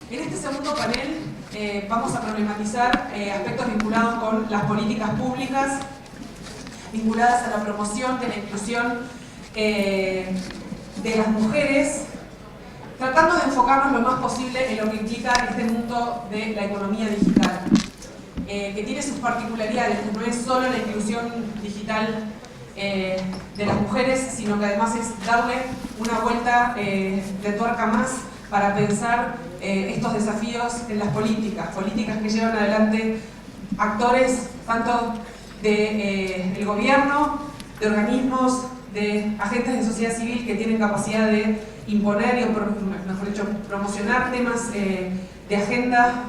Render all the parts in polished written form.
En este segundo panel vamos a problematizar aspectos vinculados con las políticas públicas, vinculadas a la promoción de la inclusión de las mujeres, tratando de enfocarnos lo más posible en lo que implica este mundo de la economía digital, que tiene sus particularidades, que no es solo la inclusión digital de las mujeres, sino que además es darle una vuelta de tuerca más para pensar estos desafíos en las políticas que llevan adelante actores tanto del gobierno, de organismos, de agentes de sociedad civil que tienen capacidad de imponer y, mejor dicho, promocionar temas de agenda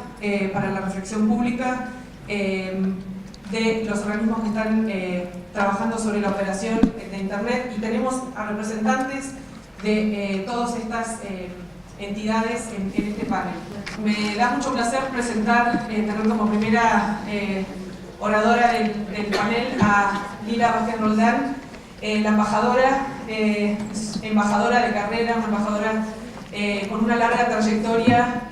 para la reflexión pública, de los organismos que están trabajando sobre la operación de Internet, y tenemos a representantes de todas estas entidades en este panel. Me da mucho placer presentar, tener como primera oradora del panel a Lila Vázquez Roldán, la embajadora de carrera, una embajadora con una larga trayectoria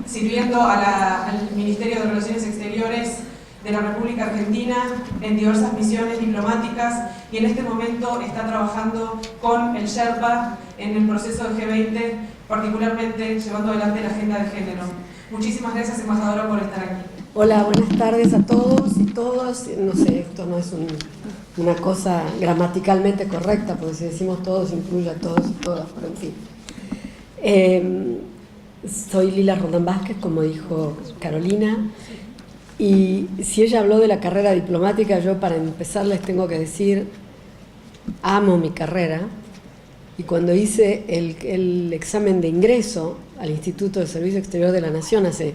sirviendo al Ministerio de Relaciones Exteriores de la República Argentina en diversas misiones diplomáticas, y en este momento está trabajando con el Sherpa en el proceso de G20, particularmente llevando adelante la agenda de género. Muchísimas gracias, embajadora, por estar aquí. Hola, buenas tardes a todos y todas. No sé, esto no es una cosa gramaticalmente correcta, porque si decimos todos incluye a todos y todas, pero en fin. Soy Lila Roldán Vázquez, como dijo Carolina, y si ella habló de la carrera diplomática, yo para empezar les tengo que decir, amo mi carrera, y cuando hice el examen de ingreso al Instituto de Servicio Exterior de la Nación hace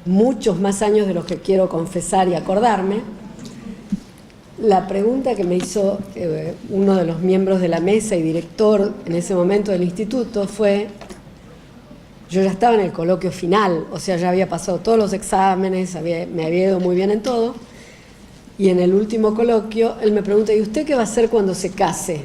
muchos más años de los que quiero confesar y acordarme, la pregunta que me hizo uno de los miembros de la mesa y director en ese momento del instituto fue: yo ya estaba en el coloquio final, o sea, ya había pasado todos los exámenes, me había ido muy bien en todo, y en el último coloquio él me pregunta: ¿y usted qué va a hacer cuando se case?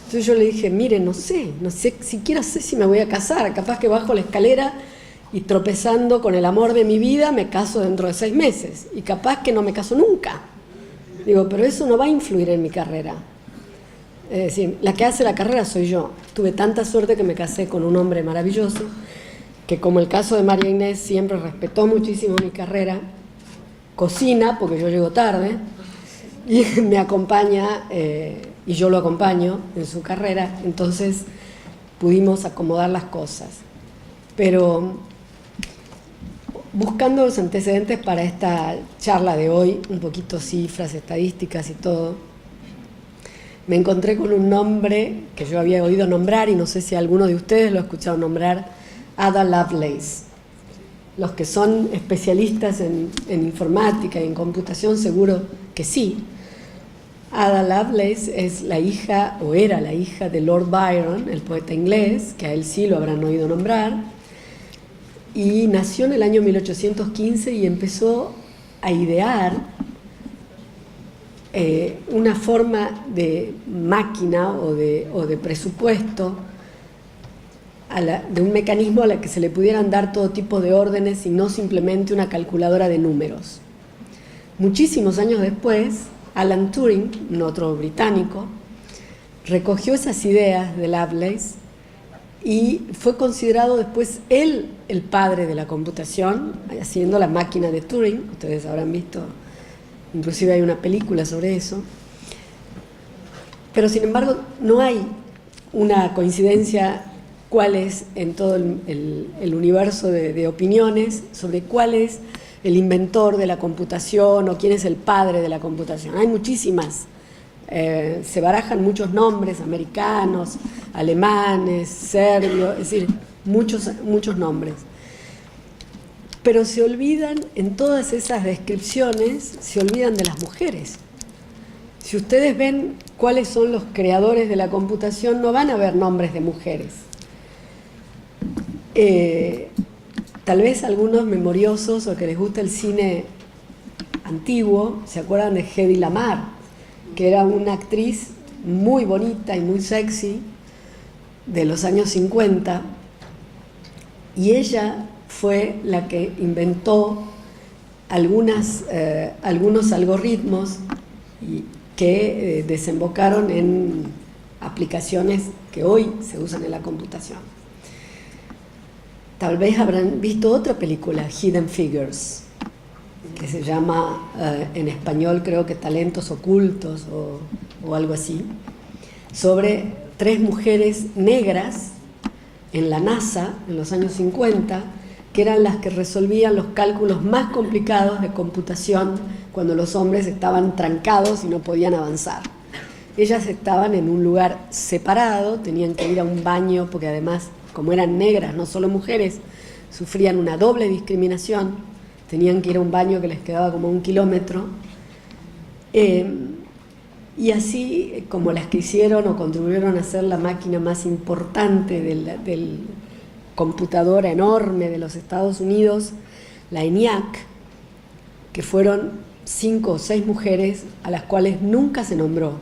Entonces yo le dije: mire, no sé, siquiera sé si me voy a casar, capaz que bajo la escalera y tropezando con el amor de mi vida me caso dentro de 6 meses, y capaz que no me caso nunca. Digo, pero eso no va a influir en mi carrera. Es decir, la que hace la carrera soy yo. Tuve tanta suerte que me casé con un hombre maravilloso, que como el caso de María Inés, siempre respetó muchísimo mi carrera, cocina, porque yo llego tarde, y me acompaña, y yo lo acompaño en su carrera, entonces pudimos acomodar las cosas. Pero buscando los antecedentes para esta charla de hoy, un poquito cifras, estadísticas y todo, me encontré con un nombre que yo había oído nombrar, y no sé si alguno de ustedes lo ha escuchado nombrar: Ada Lovelace. Los que son especialistas en informática y en computación seguro que sí. Ada Lovelace es la hija, o era la hija, de Lord Byron, el poeta inglés, que a él sí lo habrán oído nombrar, y nació en el año 1815 y empezó a idear una forma de máquina o de presupuesto, de un mecanismo a la que se le pudieran dar todo tipo de órdenes y no simplemente una calculadora de números. Muchísimos años después, Alan Turing, un otro británico, recogió esas ideas de Lovelace y fue considerado después él el padre de la computación, haciendo la máquina de Turing. Ustedes habrán visto, inclusive hay una película sobre eso. Pero sin embargo no hay una coincidencia cuál es en todo el universo de opiniones sobre cuál es el inventor de la computación o quién es el padre de la computación. Hay muchísimas, se barajan muchos nombres, americanos, alemanes, serbios, es decir, muchos nombres. Pero se olvidan, en todas esas descripciones, se olvidan de las mujeres. Si ustedes ven cuáles son los creadores de la computación, no van a ver nombres de mujeres. Tal vez algunos memoriosos o que les gusta el cine antiguo se acuerdan de Hedy Lamarr, que era una actriz muy bonita y muy sexy, de los años 50, y ella fue la que inventó algunos algoritmos que desembocaron en aplicaciones que hoy se usan en la computación. Tal vez habrán visto otra película, Hidden Figures, que se llama en español creo que Talentos Ocultos o algo así, sobre 3 mujeres negras en la NASA en los años 50, que eran las que resolvían los cálculos más complicados de computación cuando los hombres estaban trancados y no podían avanzar. Ellas estaban en un lugar separado, tenían que ir a un baño, porque además, como eran negras, no solo mujeres, sufrían una doble discriminación, tenían que ir a un baño que les quedaba como 1 kilómetro, y así como las que hicieron o contribuyeron a hacer la máquina más importante del computadora enorme de los Estados Unidos, la ENIAC, que fueron 5 o 6 mujeres a las cuales nunca se nombró,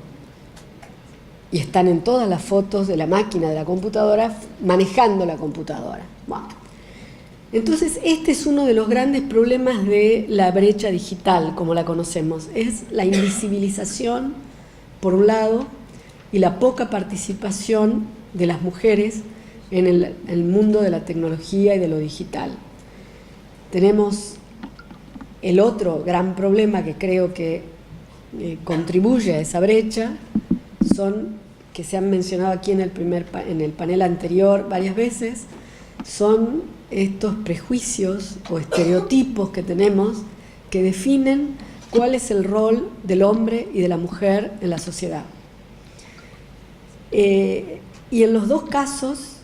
y están en todas las fotos de la máquina de la computadora manejando la computadora. Bueno. Entonces este es uno de los grandes problemas de la brecha digital como la conocemos, es la invisibilización por un lado y la poca participación de las mujeres en el mundo de la tecnología y de lo digital. Tenemos el otro gran problema que creo que contribuye a esa brecha, que se han mencionado aquí en el panel anterior varias veces, son estos prejuicios o estereotipos que tenemos que definen cuál es el rol del hombre y de la mujer en la sociedad. Y en los dos casos,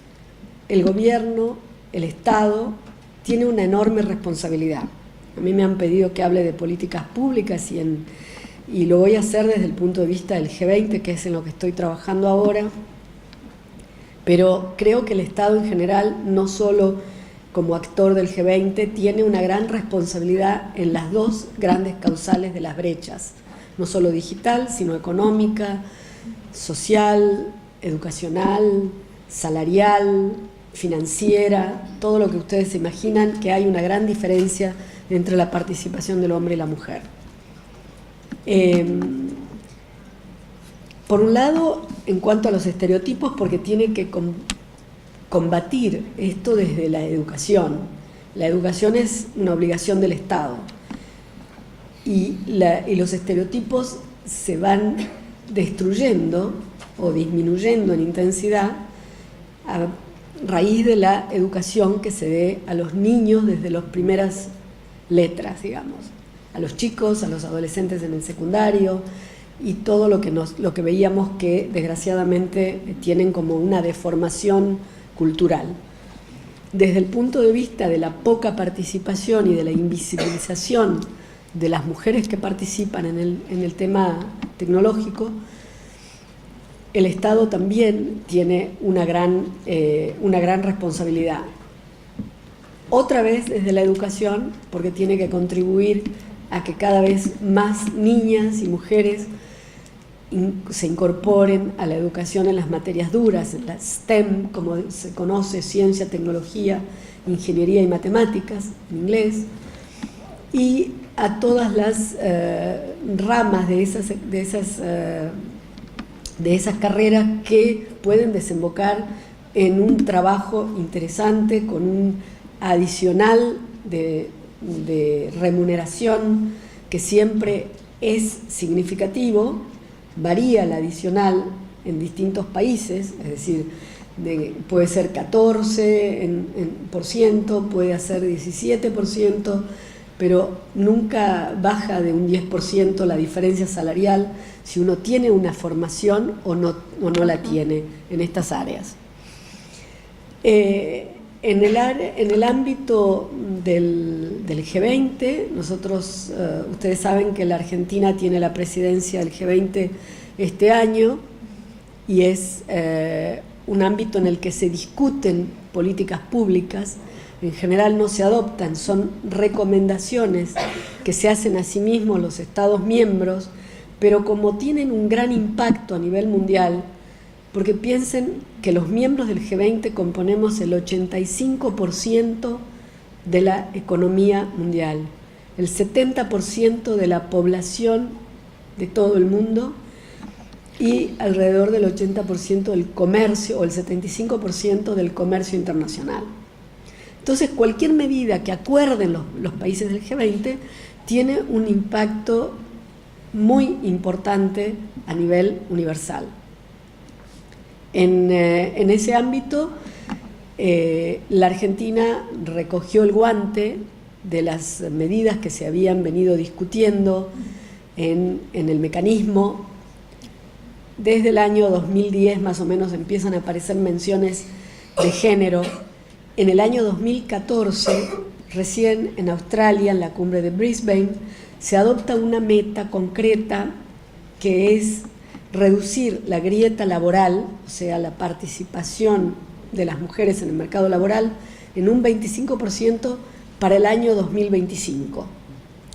el gobierno, el Estado, tiene una enorme responsabilidad. A mí me han pedido que hable de políticas públicas y lo voy a hacer desde el punto de vista del G20, que es en lo que estoy trabajando ahora, pero creo que el Estado en general, no solo como actor del G20, tiene una gran responsabilidad en las dos grandes causales de las brechas, no solo digital, sino económica, social, educacional, salarial, financiera, todo lo que ustedes se imaginan, que hay una gran diferencia entre la participación del hombre y la mujer. Por un lado, en cuanto a los estereotipos, porque tiene que combatir esto desde la educación. La educación es una obligación del Estado y los estereotipos se van destruyendo o disminuyendo en intensidad a raíz de la educación que se dé a los niños desde las primeras letras, digamos, a los chicos, a los adolescentes en el secundario y todo lo que veíamos que desgraciadamente tienen como una deformación cultural. Desde el punto de vista de la poca participación y de la invisibilización de las mujeres que participan en el tema tecnológico, el Estado también tiene una gran responsabilidad. Otra vez desde la educación, porque tiene que contribuir a que cada vez más niñas y mujeres se incorporen a la educación en las materias duras, en la STEM, como se conoce, ciencia, tecnología, ingeniería y matemáticas, en inglés, y a todas las ramas de esas carreras que pueden desembocar en un trabajo interesante con un adicional de remuneración que siempre es significativo. Varía el adicional en distintos países, es decir, puede ser 14%, puede ser 17%, pero nunca baja de un 10% la diferencia salarial si uno tiene una formación o no la tiene en estas áreas. En el ámbito del G20, nosotros, ustedes saben que la Argentina tiene la presidencia del G20 este año y es un ámbito en el que se discuten políticas públicas, en general no se adoptan, son recomendaciones que se hacen a sí mismos los Estados miembros, pero como tienen un gran impacto a nivel mundial, porque piensen que los miembros del G20 componemos el 85% de la economía mundial, el 70% de la población de todo el mundo y alrededor del 80% del comercio o el 75% del comercio internacional. Entonces, cualquier medida que acuerden los países del G20 tiene un impacto muy importante a nivel universal. En ese ámbito, la Argentina recogió el guante de las medidas que se habían venido discutiendo en el mecanismo. Desde el año 2010 más o menos empiezan a aparecer menciones de género. En el año 2014, recién en Australia, en la cumbre de Brisbane, se adopta una meta concreta que es reducir la grieta laboral, o sea, la participación de las mujeres en el mercado laboral, en un 25% para el año 2025,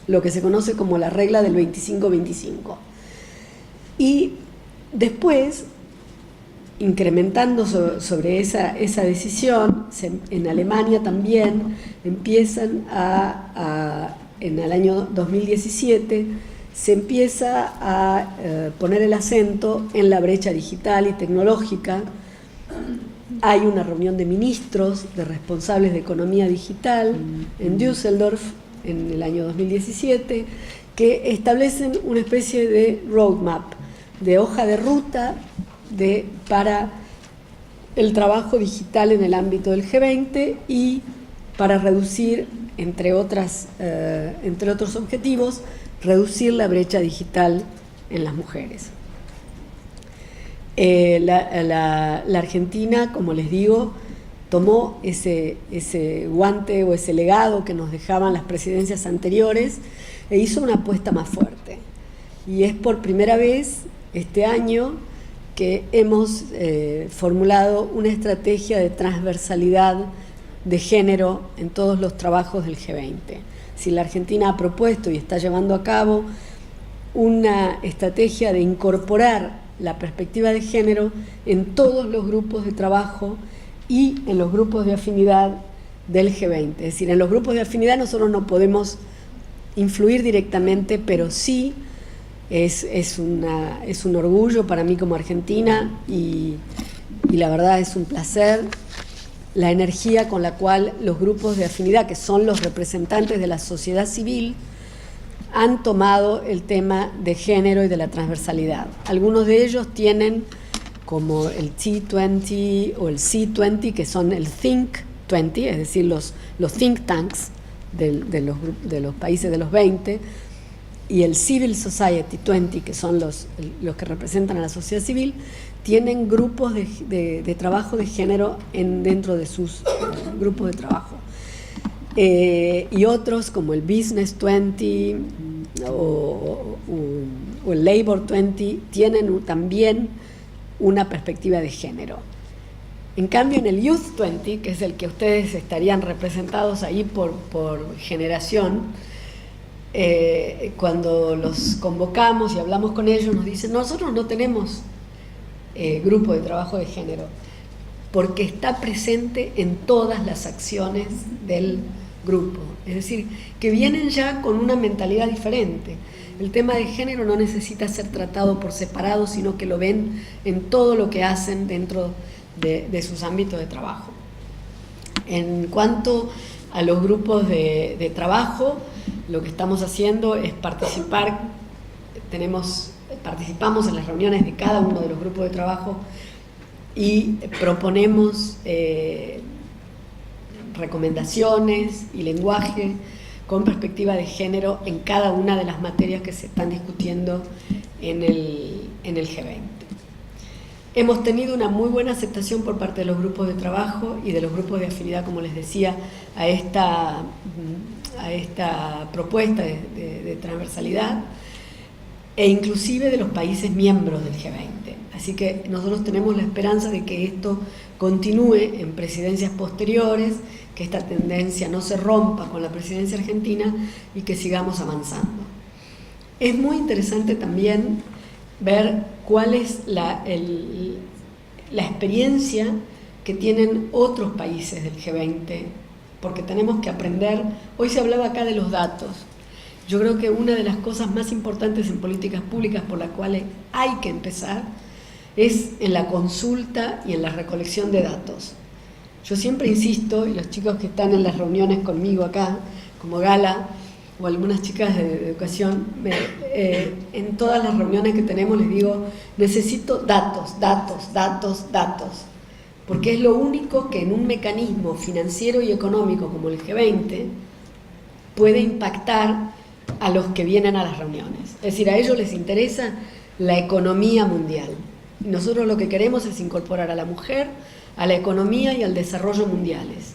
lo que se conoce como la regla del 25-25. Y después, incrementando sobre esa decisión, en Alemania también empiezan en el año 2017, se empieza a poner el acento en la brecha digital y tecnológica. Hay una reunión de ministros, de responsables de economía digital en Düsseldorf en el año 2017, que establecen una especie de roadmap, de hoja de ruta para el trabajo digital en el ámbito del G20 y para reducir, entre otros objetivos, reducir la brecha digital en las mujeres. La Argentina, como les digo, tomó ese guante o ese legado que nos dejaban las presidencias anteriores e hizo una apuesta más fuerte. Y es por primera vez este año que hemos formulado una estrategia de transversalidad de género en todos los trabajos del G20. Si la Argentina ha propuesto y está llevando a cabo una estrategia de incorporar la perspectiva de género en todos los grupos de trabajo y en los grupos de afinidad del G20. Es decir, en los grupos de afinidad nosotros no podemos influir directamente, pero sí es un orgullo para mí como argentina y la verdad es un placer la energía con la cual los grupos de afinidad, que son los representantes de la sociedad civil, han tomado el tema de género y de la transversalidad. Algunos de ellos tienen como el T20 o el C20, que son el Think 20, es decir, los think tanks de los países de los 20, y el Civil Society 20, que son los que representan a la sociedad civil, tienen grupos de trabajo de género dentro de sus grupos de trabajo. Y otros como el Business 20 o el Labor 20 tienen también una perspectiva de género. En cambio, en el Youth 20, que es el que ustedes estarían representados ahí por generación, cuando los convocamos y hablamos con ellos, nos dicen: nosotros no tenemos grupo de trabajo de género, porque está presente en todas las acciones del grupo. Es decir, que vienen ya con una mentalidad diferente. El tema de género no necesita ser tratado por separado, sino que lo ven en todo lo que hacen dentro de sus ámbitos de trabajo. En cuanto a los grupos de trabajo, lo que estamos haciendo es participamos en las reuniones de cada uno de los grupos de trabajo y proponemos recomendaciones y lenguaje con perspectiva de género en cada una de las materias que se están discutiendo en el G20. Hemos tenido una muy buena aceptación por parte de los grupos de trabajo y de los grupos de afinidad, como les decía, a esta propuesta de transversalidad, e inclusive de los países miembros del G20. Así que nosotros tenemos la esperanza de que esto continúe en presidencias posteriores, que esta tendencia no se rompa con la presidencia argentina y que sigamos avanzando. Es muy interesante también ver cuál es la experiencia que tienen otros países del G20, porque tenemos que aprender. Hoy se hablaba acá de los datos. Yo creo que una de las cosas más importantes en políticas públicas por las cuales hay que empezar es en la consulta y en la recolección de datos. Yo siempre insisto, y los chicos que están en las reuniones conmigo acá, como Gala, o algunas chicas de educación, en todas las reuniones que tenemos les digo, necesito datos, datos, datos, datos, porque es lo único que en un mecanismo financiero y económico como el G20 puede impactar a los que vienen a las reuniones. Es decir, a ellos les interesa la economía mundial. Y nosotros lo que queremos es incorporar a la mujer, a la economía y al desarrollo mundiales.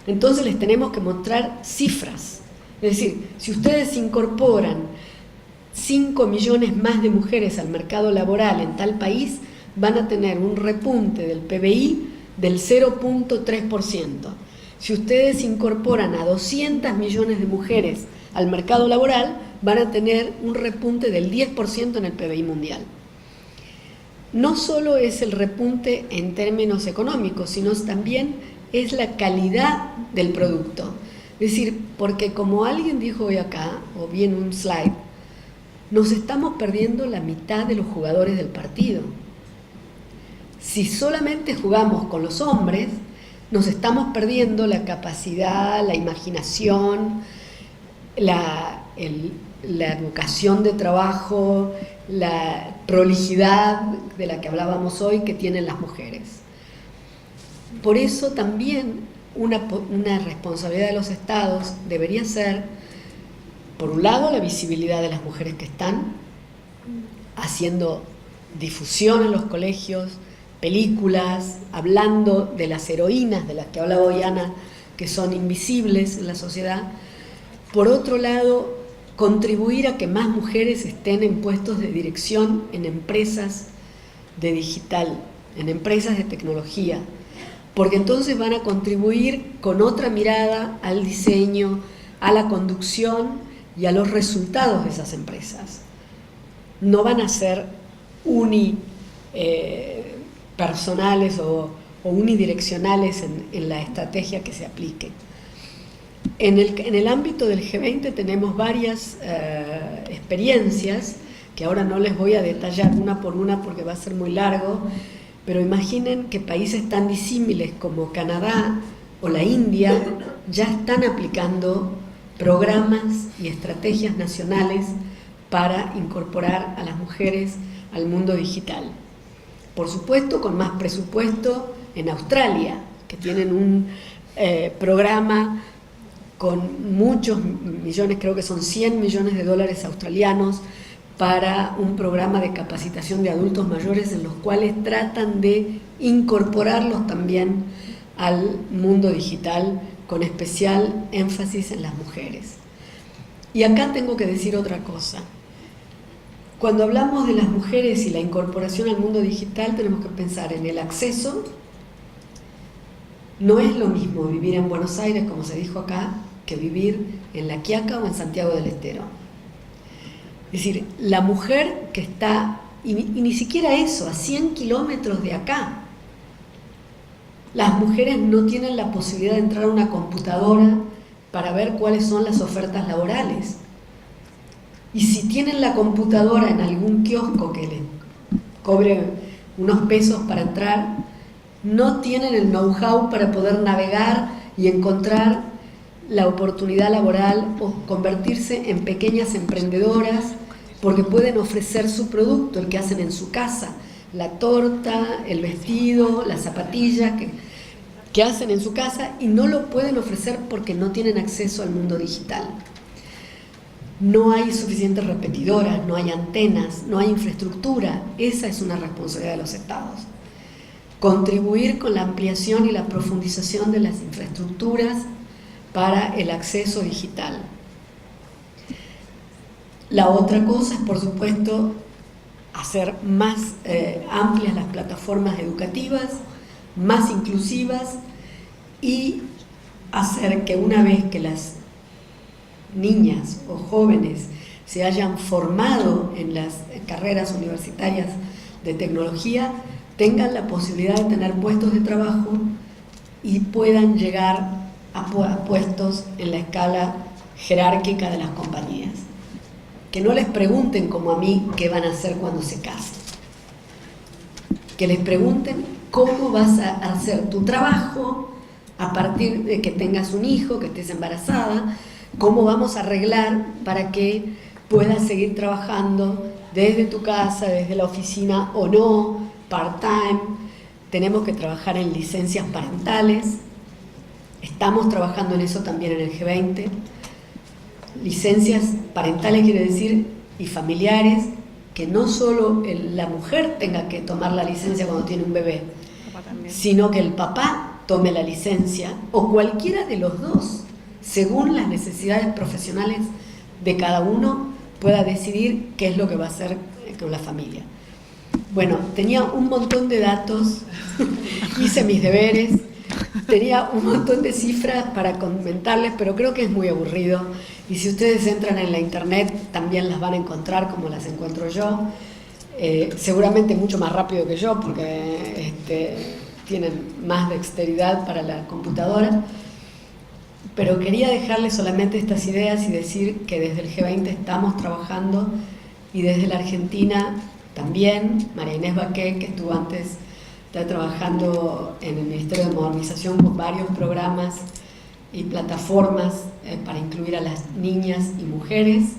Entonces les tenemos que mostrar cifras. Es decir, si ustedes incorporan 5 millones más de mujeres al mercado laboral en tal país, van a tener un repunte del PBI del 0.3%. Si ustedes incorporan a 200 millones de mujeres al mercado laboral, van a tener un repunte del 10% en el PBI mundial. No solo es el repunte en términos económicos, sino también es la calidad del producto. Es decir, porque como alguien dijo hoy acá, o vi en un slide, nos estamos perdiendo la mitad de los jugadores del partido. Si solamente jugamos con los hombres, nos estamos perdiendo la capacidad, la imaginación, la vocación de trabajo, la prolijidad de la que hablábamos hoy que tienen las mujeres. Por eso también una responsabilidad de los estados debería ser, por un lado, la visibilidad de las mujeres que están haciendo difusión en los colegios, películas, hablando de las heroínas de las que hablaba hoy Ana, que son invisibles en la sociedad. Por otro lado, contribuir a que más mujeres estén en puestos de dirección en empresas de digital, en empresas de tecnología, porque entonces van a contribuir con otra mirada al diseño, a la conducción y a los resultados de esas empresas. No van a ser unipersonales o unidireccionales en la estrategia que se aplique. En el ámbito del G20 tenemos varias experiencias que ahora no les voy a detallar una por una porque va a ser muy largo, pero imaginen que países tan disímiles como Canadá o la India ya están aplicando programas y estrategias nacionales para incorporar a las mujeres al mundo digital. Por supuesto, con más presupuesto en Australia, que tienen un programa con muchos millones, creo que son 100 millones de dólares australianos, para un programa de capacitación de adultos mayores en los cuales tratan de incorporarlos también al mundo digital, con especial énfasis en las mujeres. Y acá tengo que decir otra cosa. Cuando hablamos de las mujeres y la incorporación al mundo digital, tenemos que pensar en el acceso. No es lo mismo vivir en Buenos Aires, como se dijo acá, que vivir en La Quiaca o en Santiago del Estero. Es decir, la mujer que está, y ni siquiera eso, a 100 kilómetros de acá, las mujeres no tienen la posibilidad de entrar a una computadora para ver cuáles son las ofertas laborales. Y si tienen la computadora en algún kiosco que les cobre unos pesos para entrar, no tienen el know-how para poder navegar y encontrar la oportunidad laboral o convertirse en pequeñas emprendedoras, porque pueden ofrecer su producto, el que hacen en su casa, la torta, el vestido, la zapatilla que hacen en su casa, y no lo pueden ofrecer porque no tienen acceso al mundo digital. No hay suficientes repetidoras, no hay antenas, no hay infraestructura. Esa es una responsabilidad de los estados. Contribuir con la ampliación y la profundización de las infraestructuras para el acceso digital. La otra cosa es, por supuesto, hacer más amplias las plataformas educativas, más inclusivas, y hacer que una vez que las niñas o jóvenes se hayan formado en las carreras universitarias de tecnología, tengan la posibilidad de tener puestos de trabajo y puedan llegar a puestos en la escala jerárquica de las compañías. Que no les pregunten como a mí qué van a hacer cuando se casen. Que les pregunten cómo vas a hacer tu trabajo a partir de que tengas un hijo, que estés embarazada, cómo vamos a arreglar para que puedas seguir trabajando desde tu casa, desde la oficina o no, part-time. Tenemos que trabajar en licencias parentales. Estamos trabajando en eso también en el G20. Licencias parentales quiere decir, y familiares, que no solo la mujer tenga que tomar la licencia cuando tiene un bebé, sino que el papá tome la licencia, o cualquiera de los dos, según las necesidades profesionales de cada uno, pueda decidir qué es lo que va a hacer con la familia. Bueno, tenía un montón de datos, hice mis deberes, tenía un montón de cifras para comentarles, pero creo que es muy aburrido. Y si ustedes entran en la internet, también las van a encontrar como las encuentro yo. Seguramente mucho más rápido que yo, porque tienen más dexteridad para la computadora. Pero quería dejarles solamente estas ideas y decir que desde el G20 estamos trabajando, y desde la Argentina también. María Inés Baqué, que estuvo antes, está trabajando en el Ministerio de Modernización con varios programas y plataformas para incluir a las niñas y mujeres,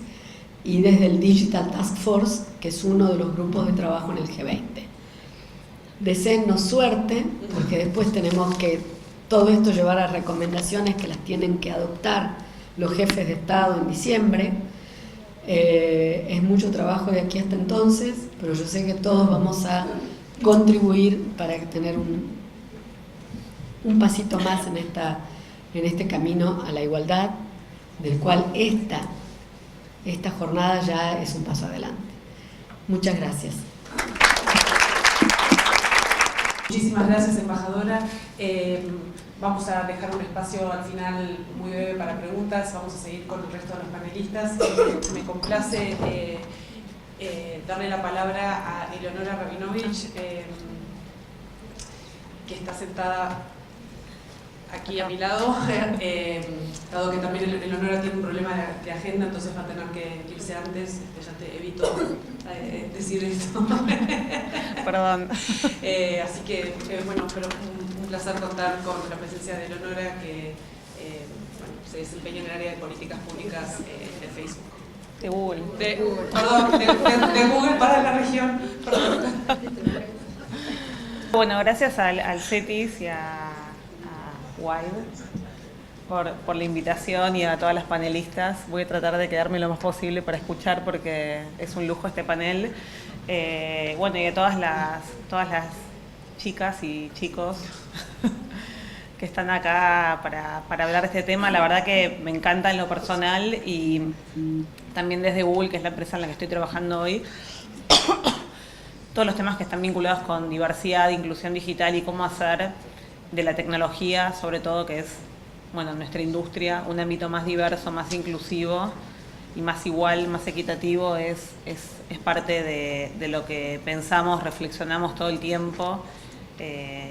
y desde el Digital Task Force, que es uno de los grupos de trabajo en el G20. Deseennos suerte, porque después tenemos que todo esto llevar a recomendaciones que las tienen que adoptar los jefes de Estado en diciembre. Es mucho trabajo de aquí hasta entonces, pero yo sé que todos vamos a contribuir para tener un pasito más en este camino a la igualdad, del cual esta jornada ya es un paso adelante. Muchas gracias. Muchísimas gracias, embajadora. Vamos a dejar un espacio al final muy breve para preguntas. Vamos a seguir con el resto de los panelistas. Me complace darle la palabra a Eleonora Rabinovich, que está sentada aquí a mi lado, dado que también Eleonora tiene un problema de agenda, entonces va a tener que irse antes. Ya te evito decir esto. Perdón. Así que, bueno, pero un placer contar con la presencia de Eleonora, que se desempeña en el área de políticas públicas de Facebook. De Google. Perdón, de Google para la región. Perdón. Bueno, gracias al CETIS y a WIDE por la invitación, y a todas las panelistas. Voy a tratar de quedarme lo más posible para escuchar, porque es un lujo este panel. Bueno, y a todas las chicas y chicos que están acá para hablar de este tema. La verdad que me encanta en lo personal, y también desde Google, que es la empresa en la que estoy trabajando hoy, todos los temas que están vinculados con diversidad, inclusión digital y cómo hacer de la tecnología, sobre todo, que es, bueno, nuestra industria, un ámbito más diverso, más inclusivo y más igual, más equitativo, es parte de lo que pensamos, reflexionamos todo el tiempo,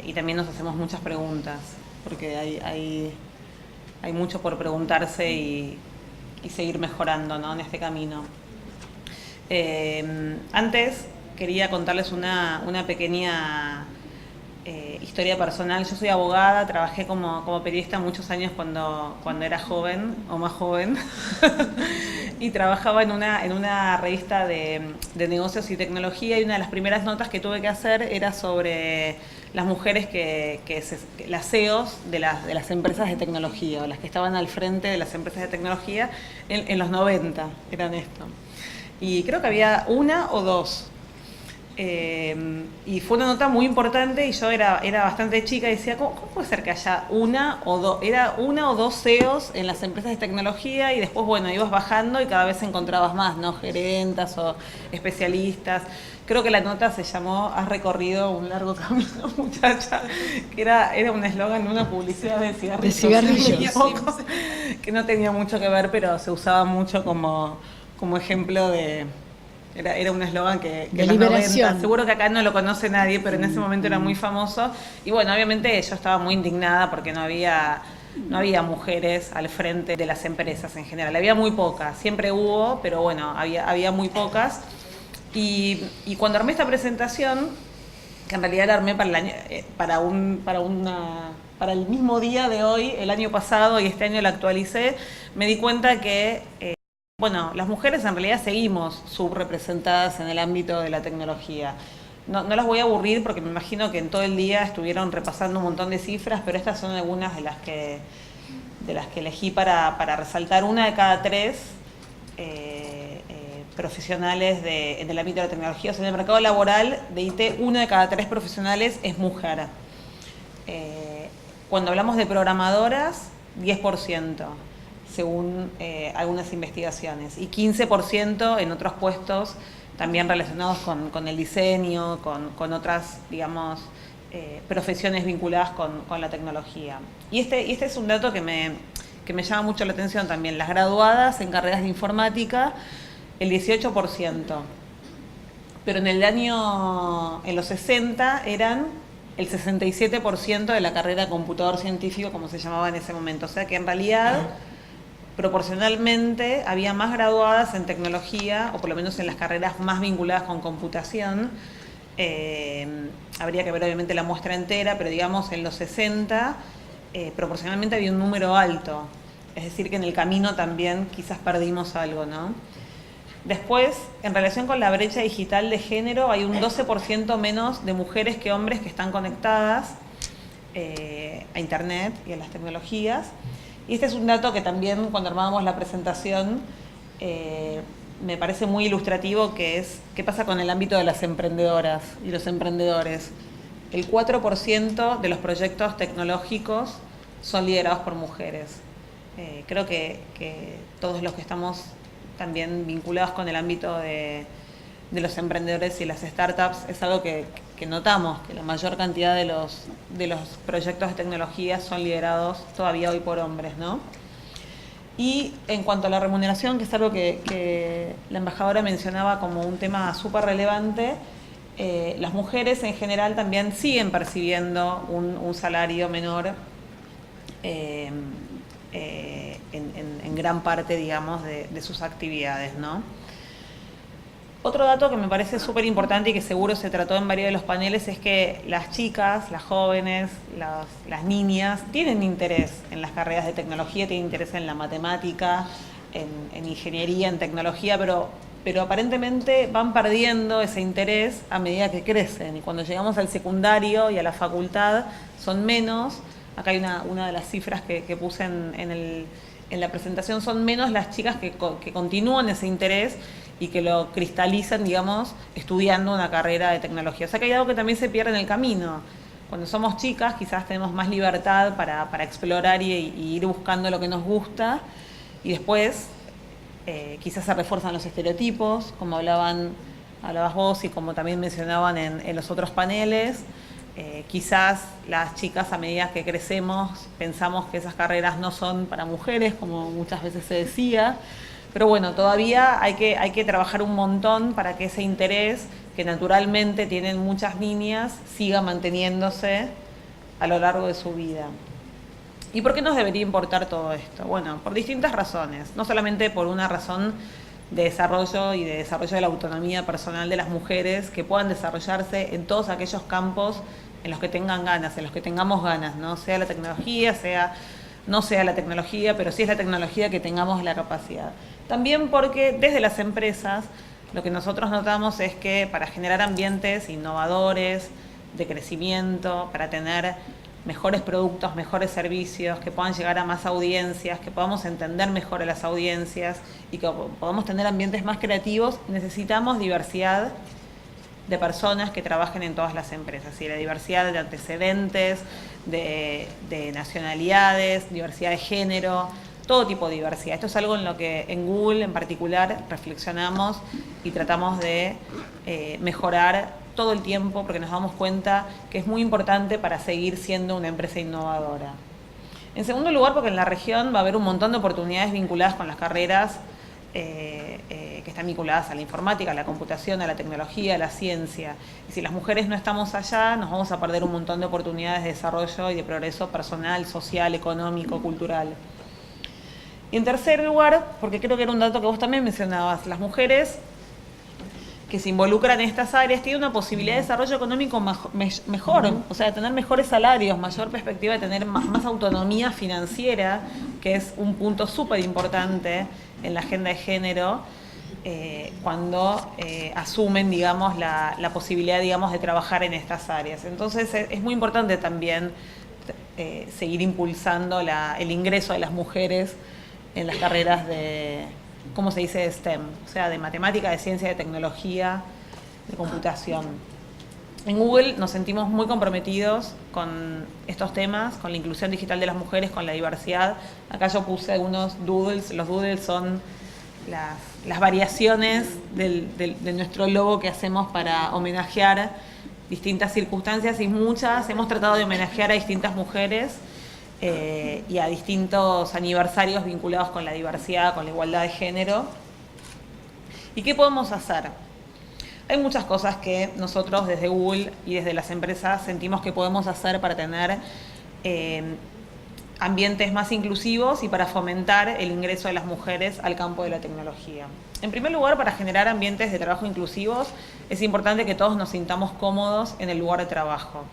y también nos hacemos muchas preguntas, porque hay mucho por preguntarse y seguir mejorando, ¿no?, en este camino. Antes quería contarles una pequeña historia personal. Yo soy abogada, trabajé como periodista muchos años cuando era joven o más joven y trabajaba en una revista de negocios y tecnología, y una de las primeras notas que tuve que hacer era sobre las mujeres las CEOs de las empresas de tecnología, o las que estaban al frente de las empresas de tecnología en los 90, eran esto. Y creo que había una o dos. Y fue una nota muy importante, y yo era bastante chica y decía, ¿cómo puede ser que haya una o dos CEOs en las empresas de tecnología? Y después, bueno, ibas bajando y cada vez encontrabas más, ¿no?, gerentas o especialistas. Creo que la nota se llamó "Has recorrido un largo camino, muchacha", que era un eslogan de una publicidad de cigarrillos. De cigarrillos. Que no tenía mucho que ver, pero se usaba mucho como ejemplo de Era un eslogan que de en los liberación. 90, seguro que acá no lo conoce nadie, pero en ese momento era muy famoso. Y bueno, obviamente yo estaba muy indignada porque no había mujeres al frente de las empresas en general. Había muy pocas, siempre hubo, pero bueno, había muy pocas. Y cuando armé esta presentación, que en realidad la armé para el mismo día de hoy, el año pasado, y este año la actualicé, me di cuenta que bueno, las mujeres en realidad seguimos subrepresentadas en el ámbito de la tecnología. No las voy a aburrir porque me imagino que en todo el día estuvieron repasando un montón de cifras, pero estas son algunas de las que elegí para resaltar. 1 de cada 3 profesionales en el ámbito de la tecnología. O sea, en el mercado laboral de IT, 1 de cada 3 profesionales es mujer. Cuando hablamos de programadoras, 10%. Según algunas investigaciones, y 15% en otros puestos también relacionados con el diseño, con otras, digamos, profesiones vinculadas con la tecnología. Y este es un dato que me llama mucho la atención también. Las graduadas en carreras de informática, el 18%, pero en los 60 eran el 67% de la carrera de computador científico, como se llamaba en ese momento. O sea que en realidad, proporcionalmente, había más graduadas en tecnología, o por lo menos en las carreras más vinculadas con computación. Habría que ver obviamente la muestra entera, pero digamos en los 60 proporcionalmente había un número alto. Es decir, que en el camino también quizás perdimos algo, ¿no? Después, en relación con la brecha digital de género, hay un 12% menos de mujeres que hombres que están conectadas a Internet y a las tecnologías. Y este es un dato que también, cuando armábamos la presentación, me parece muy ilustrativo, que es qué pasa con el ámbito de las emprendedoras y los emprendedores. El 4% de los proyectos tecnológicos son liderados por mujeres. Creo que todos los que estamos también vinculados con el ámbito de los emprendedores y las startups es algo que notamos, que la mayor cantidad de los proyectos de tecnología son liderados todavía hoy por hombres, ¿no? Y en cuanto a la remuneración, que es algo que la embajadora mencionaba como un tema súper relevante, las mujeres en general también siguen percibiendo un salario menor en gran parte, digamos, de sus actividades, ¿no? Otro dato que me parece súper importante y que seguro se trató en varios de los paneles es que las chicas, las jóvenes, las niñas tienen interés en las carreras de tecnología, tienen interés en la matemática, en ingeniería, en tecnología, pero aparentemente van perdiendo ese interés a medida que crecen. Y cuando llegamos al secundario y a la facultad son menos. Acá hay una de las cifras que puse en la presentación, son menos las chicas que continúan ese interés y que lo cristalizan, digamos, estudiando una carrera de tecnología. O sea que hay algo que también se pierde en el camino. Cuando somos chicas quizás tenemos más libertad para explorar y ir buscando lo que nos gusta, y después quizás se refuerzan los estereotipos, como hablabas vos y como también mencionaban en los otros paneles. Quizás las chicas, a medida que crecemos, pensamos que esas carreras no son para mujeres, como muchas veces se decía. Pero bueno, todavía hay que trabajar un montón para que ese interés que naturalmente tienen muchas niñas siga manteniéndose a lo largo de su vida. ¿Y por qué nos debería importar todo esto? Bueno, por distintas razones. No solamente por una razón de desarrollo y de desarrollo de la autonomía personal de las mujeres, que puedan desarrollarse en todos aquellos campos en los que tengan ganas, en los que tengamos ganas, ¿no? Sea la tecnología, no sea la tecnología, pero sí es la tecnología, que tengamos la capacidad. También porque desde las empresas lo que nosotros notamos es que para generar ambientes innovadores, de crecimiento, para tener mejores productos, mejores servicios, que puedan llegar a más audiencias, que podamos entender mejor a las audiencias y que podamos tener ambientes más creativos, necesitamos diversidad de personas que trabajen en todas las empresas, y la diversidad de antecedentes, de nacionalidades, diversidad de género, todo tipo de diversidad. Esto es algo en lo que en Google en particular reflexionamos y tratamos de mejorar todo el tiempo, porque nos damos cuenta que es muy importante para seguir siendo una empresa innovadora. En segundo lugar, porque en la región va a haber un montón de oportunidades vinculadas con las carreras que están vinculadas a la informática, a la computación, a la tecnología, a la ciencia. Y si las mujeres no estamos allá, nos vamos a perder un montón de oportunidades de desarrollo y de progreso personal, social, económico, cultural. Y en tercer lugar, porque creo que era un dato que vos también mencionabas, las mujeres que se involucran en estas áreas tienen una posibilidad de desarrollo económico mejor, o sea, de tener mejores salarios, mayor perspectiva de tener más autonomía financiera, que es un punto súper importante en la agenda de género, cuando asumen, digamos, la posibilidad, digamos, de trabajar en estas áreas. Entonces, es muy importante también seguir impulsando el ingreso de las mujeres en las carreras de, ¿cómo se dice?, de STEM, o sea, de matemática, de ciencia, de tecnología, de computación. En Google nos sentimos muy comprometidos con estos temas, con la inclusión digital de las mujeres, con la diversidad. Acá yo puse algunos doodles. Los doodles son las variaciones de nuestro logo que hacemos para homenajear distintas circunstancias, y muchas hemos tratado de homenajear a distintas mujeres y a distintos aniversarios vinculados con la diversidad, con la igualdad de género. ¿Y qué podemos hacer? Hay muchas cosas que nosotros desde Google y desde las empresas sentimos que podemos hacer para tener ambientes más inclusivos y para fomentar el ingreso de las mujeres al campo de la tecnología. En primer lugar, para generar ambientes de trabajo inclusivos, es importante que todos nos sintamos cómodos en el lugar de trabajo.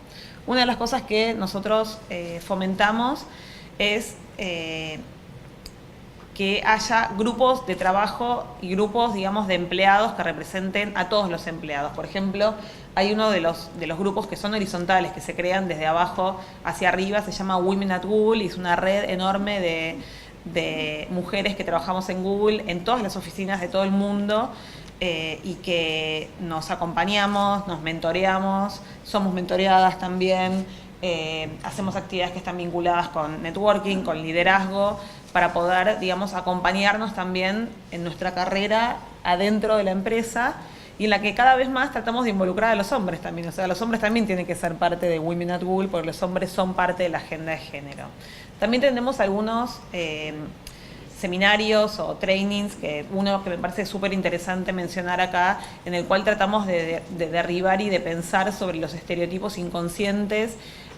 Una de las cosas que nosotros fomentamos es que haya grupos de trabajo y grupos, digamos, de empleados que representen a todos los empleados. Por ejemplo, hay uno de los grupos que son horizontales, que se crean desde abajo hacia arriba, se llama Women at Google, y es una red enorme de mujeres que trabajamos en Google, en todas las oficinas de todo el mundo, y que nos acompañamos, nos mentoreamos, somos mentoreadas también, hacemos actividades que están vinculadas con networking, con liderazgo, para poder, digamos, acompañarnos también en nuestra carrera adentro de la empresa, y en la que cada vez más tratamos de involucrar a los hombres también. O sea, los hombres también tienen que ser parte de Women at Google, porque los hombres son parte de la agenda de género. También tenemos algunos seminarios o trainings, uno que me parece súper interesante mencionar acá, en el cual tratamos de derribar y de pensar sobre los estereotipos inconscientes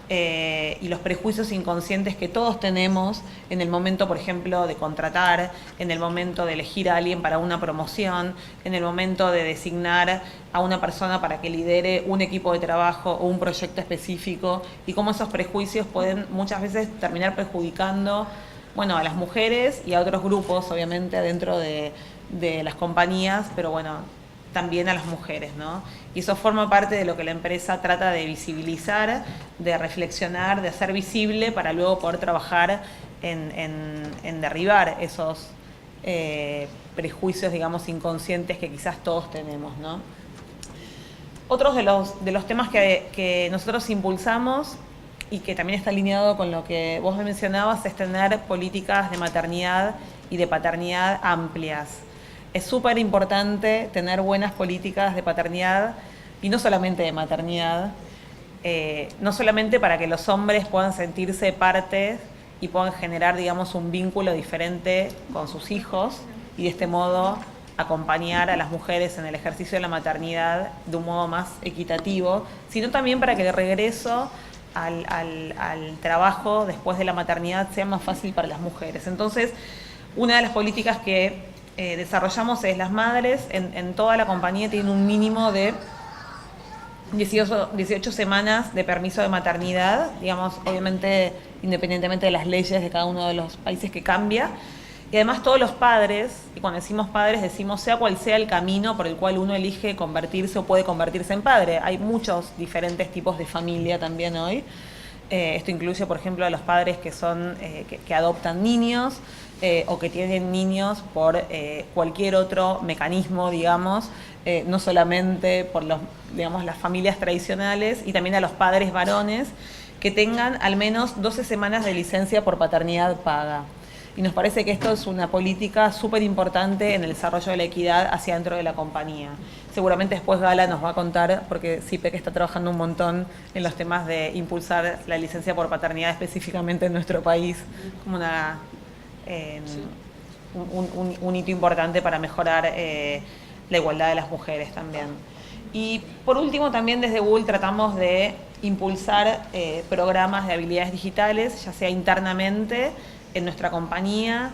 y los prejuicios inconscientes que todos tenemos en el momento, por ejemplo, de contratar, en el momento de elegir a alguien para una promoción, en el momento de designar a una persona para que lidere un equipo de trabajo o un proyecto específico, y cómo esos prejuicios pueden muchas veces terminar perjudicando, bueno, a las mujeres y a otros grupos, obviamente, dentro de las compañías, pero bueno, también a las mujeres, ¿no? Y eso forma parte de lo que la empresa trata de visibilizar, de reflexionar, de hacer visible, para luego poder trabajar en derribar esos prejuicios, digamos, inconscientes que quizás todos tenemos, ¿no? Otros de los temas que nosotros impulsamos, y que también está alineado con lo que vos me mencionabas, es tener políticas de maternidad y de paternidad amplias. Es súper importante tener buenas políticas de paternidad, y no solamente de maternidad, no solamente para que los hombres puedan sentirse parte y puedan generar, digamos, un vínculo diferente con sus hijos, y de este modo acompañar a las mujeres en el ejercicio de la maternidad de un modo más equitativo, sino también para que de regreso al trabajo después de la maternidad sea más fácil para las mujeres. Entonces, una de las políticas que desarrollamos es: las madres en toda la compañía tienen un mínimo de 18 semanas de permiso de maternidad, digamos, obviamente independientemente de las leyes de cada uno de los países que cambia. Y además todos los padres, y cuando decimos padres decimos sea cual sea el camino por el cual uno elige convertirse o puede convertirse en padre. Hay muchos diferentes tipos de familia también hoy. Esto incluye, por ejemplo, a los padres que son que adoptan niños o que tienen niños por cualquier otro mecanismo, digamos, no solamente por las familias tradicionales, y también a los padres varones que tengan al menos 12 semanas de licencia por paternidad paga. Y nos parece que esto es una política súper importante en el desarrollo de la equidad hacia dentro de la compañía. Seguramente después Gala nos va a contar, porque CIPEC está trabajando un montón en los temas de impulsar la licencia por paternidad específicamente en nuestro país como un hito importante para mejorar la igualdad de las mujeres también. Y por último, también desde Google tratamos de impulsar programas de habilidades digitales, ya sea internamente en nuestra compañía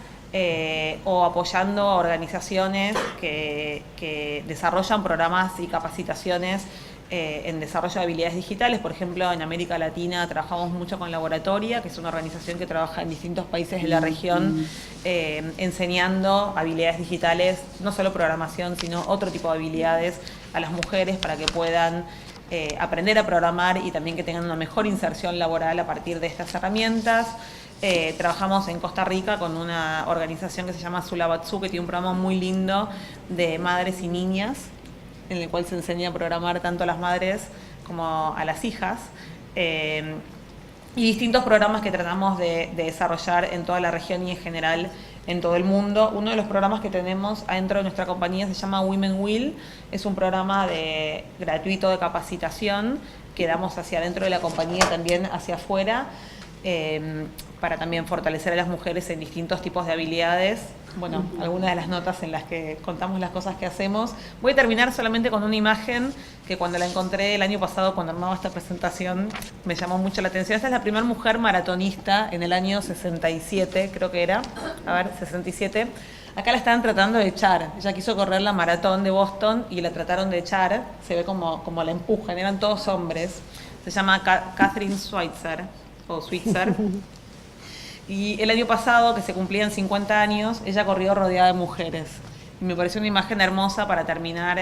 o apoyando a organizaciones que desarrollan programas y capacitaciones en desarrollo de habilidades digitales. Por ejemplo, en América Latina trabajamos mucho con Laboratoria, que es una organización que trabaja en distintos países de la región enseñando habilidades digitales, no solo programación, sino otro tipo de habilidades a las mujeres para que puedan aprender a programar y también que tengan una mejor inserción laboral a partir de estas herramientas. Trabajamos en Costa Rica con una organización que se llama Sulabatsu, que tiene un programa muy lindo de madres y niñas, en el cual se enseña a programar tanto a las madres como a las hijas. Y distintos programas que tratamos de desarrollar en toda la región y en general en todo el mundo. Uno de los programas que tenemos adentro de nuestra compañía se llama Women Will. Es un programa gratuito de capacitación que damos hacia adentro de la compañía, también hacia afuera, para también fortalecer a las mujeres en distintos tipos de habilidades. Bueno, algunas de las notas en las que contamos las cosas que hacemos. Voy a terminar solamente con una imagen que cuando la encontré el año pasado, cuando armaba esta presentación, me llamó mucho la atención. Esta es la primera mujer maratonista en el año 67, creo que era. A ver, 67. Acá la estaban tratando de echar. Ella quiso correr la maratón de Boston y la trataron de echar. Se ve como la empujan, eran todos hombres. Se llama Catherine Switzer, o Switzer. Y el año pasado, que se cumplían 50 años, ella corrió rodeada de mujeres. Y me pareció una imagen hermosa para terminar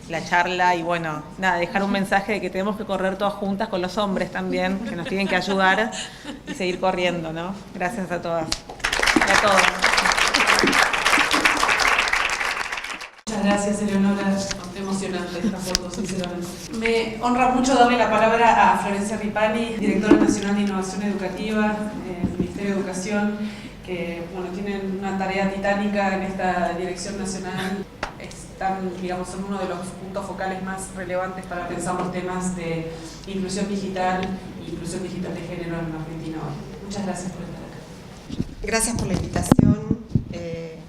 la charla y bueno, nada, dejar un mensaje de que tenemos que correr todas juntas con los hombres también, que nos tienen que ayudar y seguir corriendo, ¿no? Gracias a todas y a todos. Muchas gracias, Eleonora. Bastante emocionante esta foto, sinceramente. Me honra mucho darle la palabra a Florencia Ripani, directora nacional de Innovación Educativa del Ministerio de Educación, que bueno, tienen una tarea titánica en esta dirección nacional. Están, digamos, en uno de los puntos focales más relevantes para pensar los temas de inclusión digital e inclusión digital de género en Argentina hoy. Muchas gracias por estar acá. Gracias por la invitación,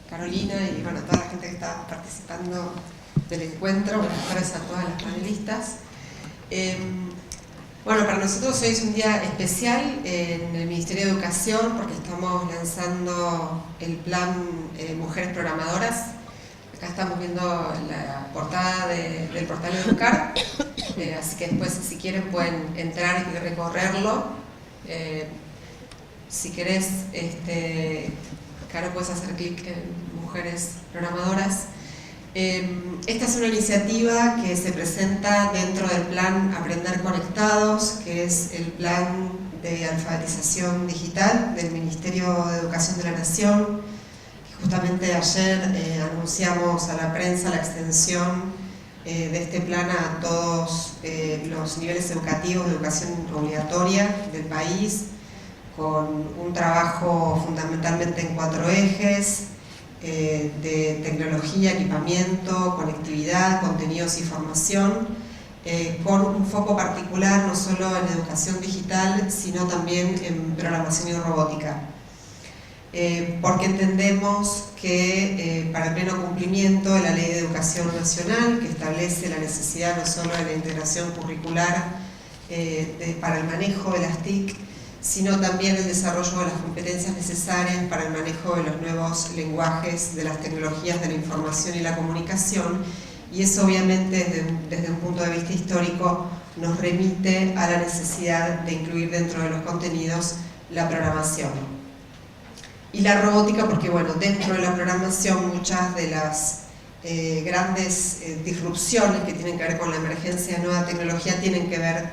Carolina, y bueno, a toda la gente que está participando del encuentro. Buenas tardes a todas las panelistas. Bueno, para nosotros hoy es un día especial en el Ministerio de Educación porque estamos lanzando el plan Mujeres Programadoras. Acá estamos viendo la portada del portal Educar, así que después, si quieren, pueden entrar y recorrerlo. Si querés, Caro, puedes hacer clic en Mujeres Programadoras. Esta es una iniciativa que se presenta dentro del plan Aprender Conectados, que es el plan de alfabetización digital del Ministerio de Educación de la Nación. Justamente ayer anunciamos a la prensa la extensión de este plan a todos los niveles educativos de educación obligatoria del país, con un trabajo fundamentalmente en 4 ejes, de tecnología, equipamiento, conectividad, contenidos y formación, con un foco particular no solo en educación digital, sino también en programación y robótica. Porque entendemos que para el pleno cumplimiento de la Ley de Educación Nacional, que establece la necesidad no solo de la integración curricular para el manejo de las TIC, sino también el desarrollo de las competencias necesarias para el manejo de los nuevos lenguajes de las tecnologías de la información y la comunicación, y eso obviamente desde un punto de vista histórico nos remite a la necesidad de incluir dentro de los contenidos la programación. Y la robótica porque, bueno, dentro de la programación muchas de las grandes disrupciones que tienen que ver con la emergencia de nueva tecnología tienen que ver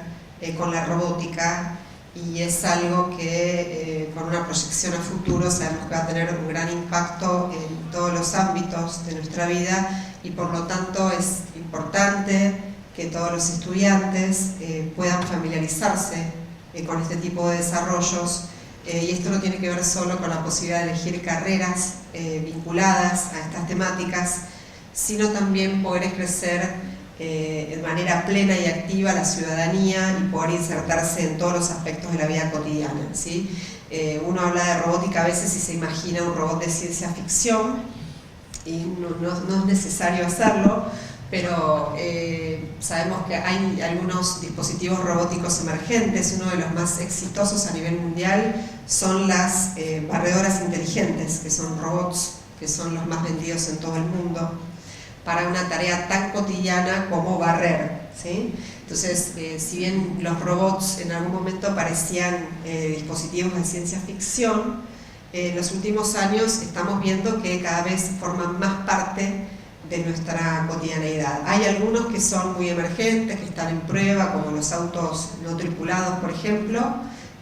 con la robótica, y es algo que con una proyección a futuro sabemos que va a tener un gran impacto en todos los ámbitos de nuestra vida, y por lo tanto es importante que todos los estudiantes puedan familiarizarse con este tipo de desarrollos. Y esto no tiene que ver solo con la posibilidad de elegir carreras vinculadas a estas temáticas, sino también poder ejercer de manera plena y activa la ciudadanía y poder insertarse en todos los aspectos de la vida cotidiana, ¿sí? Uno habla de robótica a veces y se imagina un robot de ciencia ficción, y no es necesario hacerlo, pero sabemos que hay algunos dispositivos robóticos emergentes. Uno de los más exitosos a nivel mundial son las barredoras inteligentes, que son robots que son los más vendidos en todo el mundo, para una tarea tan cotidiana como barrer, ¿sí? Entonces, si bien los robots en algún momento parecían dispositivos de ciencia ficción, en los últimos años estamos viendo que cada vez forman más parte de nuestra cotidianeidad. Hay algunos que son muy emergentes, que están en prueba, como los autos no tripulados, por ejemplo,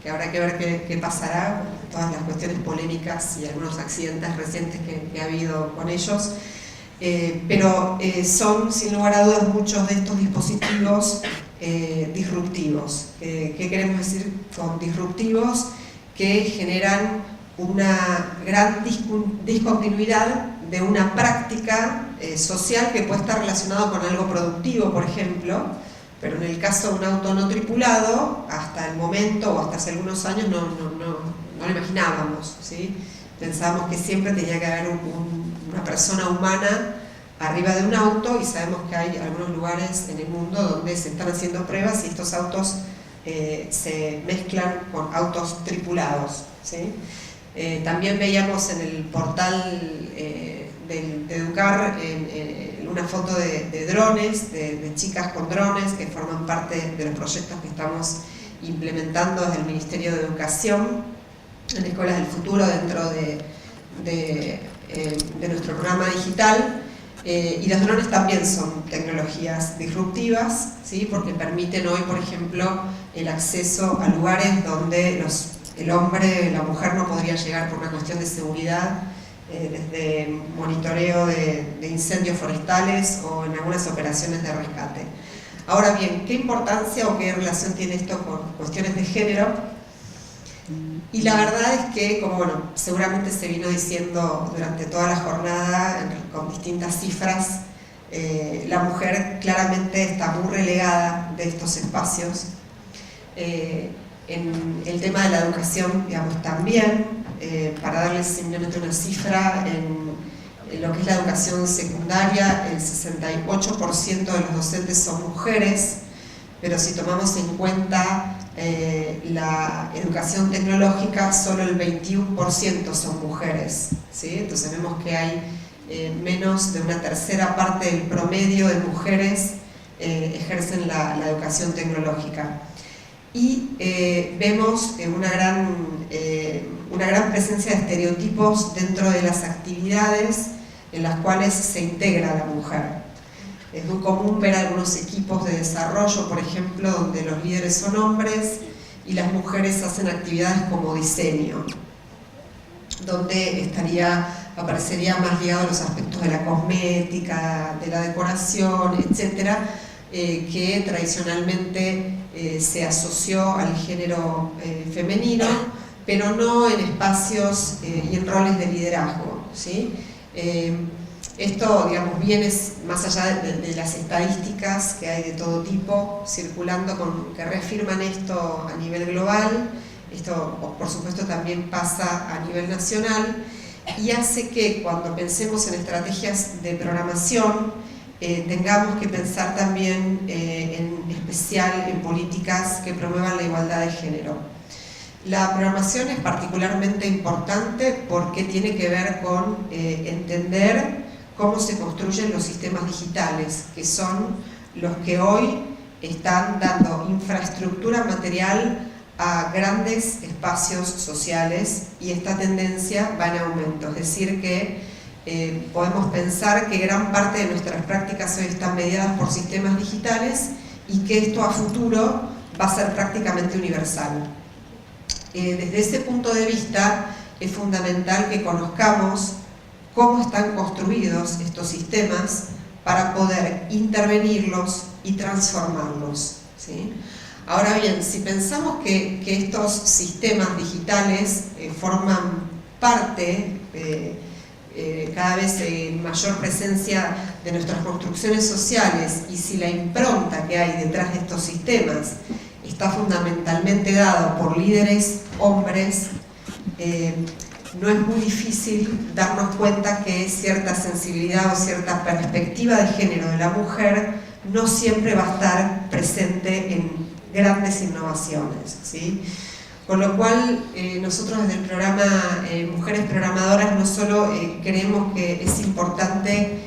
que habrá que ver qué pasará con todas las cuestiones polémicas y algunos accidentes recientes que ha habido con ellos. Pero son, sin lugar a dudas, muchos de estos dispositivos disruptivos. ¿Qué queremos decir con disruptivos? Que generan una gran discontinuidad de una práctica social que puede estar relacionada con algo productivo, por ejemplo, pero en el caso de un auto no tripulado, hasta el momento o hasta hace algunos años no lo imaginábamos, ¿sí? Pensábamos que siempre tenía que haber una persona humana arriba de un auto, y sabemos que hay algunos lugares en el mundo donde se están haciendo pruebas y estos autos se mezclan con autos tripulados, ¿sí? También veíamos en el portal de Educar una foto de drones, de chicas con drones que forman parte de los proyectos que estamos implementando desde el Ministerio de Educación en Escuelas del Futuro dentro de nuestro programa digital. Y los drones también son tecnologías disruptivas, ¿sí? Porque permiten hoy, por ejemplo, el acceso a lugares donde el hombre, la mujer no podría llegar por una cuestión de seguridad, desde monitoreo de incendios forestales o en algunas operaciones de rescate. Ahora bien, ¿qué importancia o qué relación tiene esto con cuestiones de género? Y la verdad es que, como bueno, seguramente se vino diciendo durante toda la jornada con distintas cifras, la mujer claramente está muy relegada de estos espacios. En el tema de la educación, digamos, también, para darles simplemente una cifra, en lo que es la educación secundaria, el 68% de los docentes son mujeres, pero si tomamos en cuenta la educación tecnológica, solo el 21% son mujeres, ¿sí? Entonces vemos que hay menos de una tercera parte del promedio de mujeres ejercen la educación tecnológica. Y vemos una gran presencia de estereotipos dentro de las actividades en las cuales se integra la mujer. Es muy común ver algunos equipos de desarrollo, por ejemplo, donde los líderes son hombres y las mujeres hacen actividades como diseño, donde aparecería más ligado a los aspectos de la cosmética, de la decoración, etcétera, que tradicionalmente se asoció al género femenino, pero no en espacios y en roles de liderazgo, ¿sí? Esto, digamos, viene más allá de las estadísticas que hay de todo tipo circulando que reafirman esto a nivel global. Esto, por supuesto, también pasa a nivel nacional y hace que cuando pensemos en estrategias de programación tengamos que pensar también en especial en políticas que promuevan la igualdad de género. La programación es particularmente importante porque tiene que ver con entender cómo se construyen los sistemas digitales, que son los que hoy están dando infraestructura material a grandes espacios sociales, y esta tendencia va en aumento. Es decir, que podemos pensar que gran parte de nuestras prácticas hoy están mediadas por sistemas digitales y que esto a futuro va a ser prácticamente universal. Desde ese punto de vista es fundamental que conozcamos cómo están construidos estos sistemas para poder intervenirlos y transformarlos, ¿sí? Ahora bien, si pensamos que estos sistemas digitales forman parte cada vez mayor presencia de nuestras construcciones sociales, y si la impronta que hay detrás de estos sistemas está fundamentalmente dado por líderes hombres, no es muy difícil darnos cuenta que cierta sensibilidad o cierta perspectiva de género de la mujer no siempre va a estar presente en grandes innovaciones, ¿sí? Con lo cual, nosotros desde el programa Mujeres Programadoras no solo creemos que es importante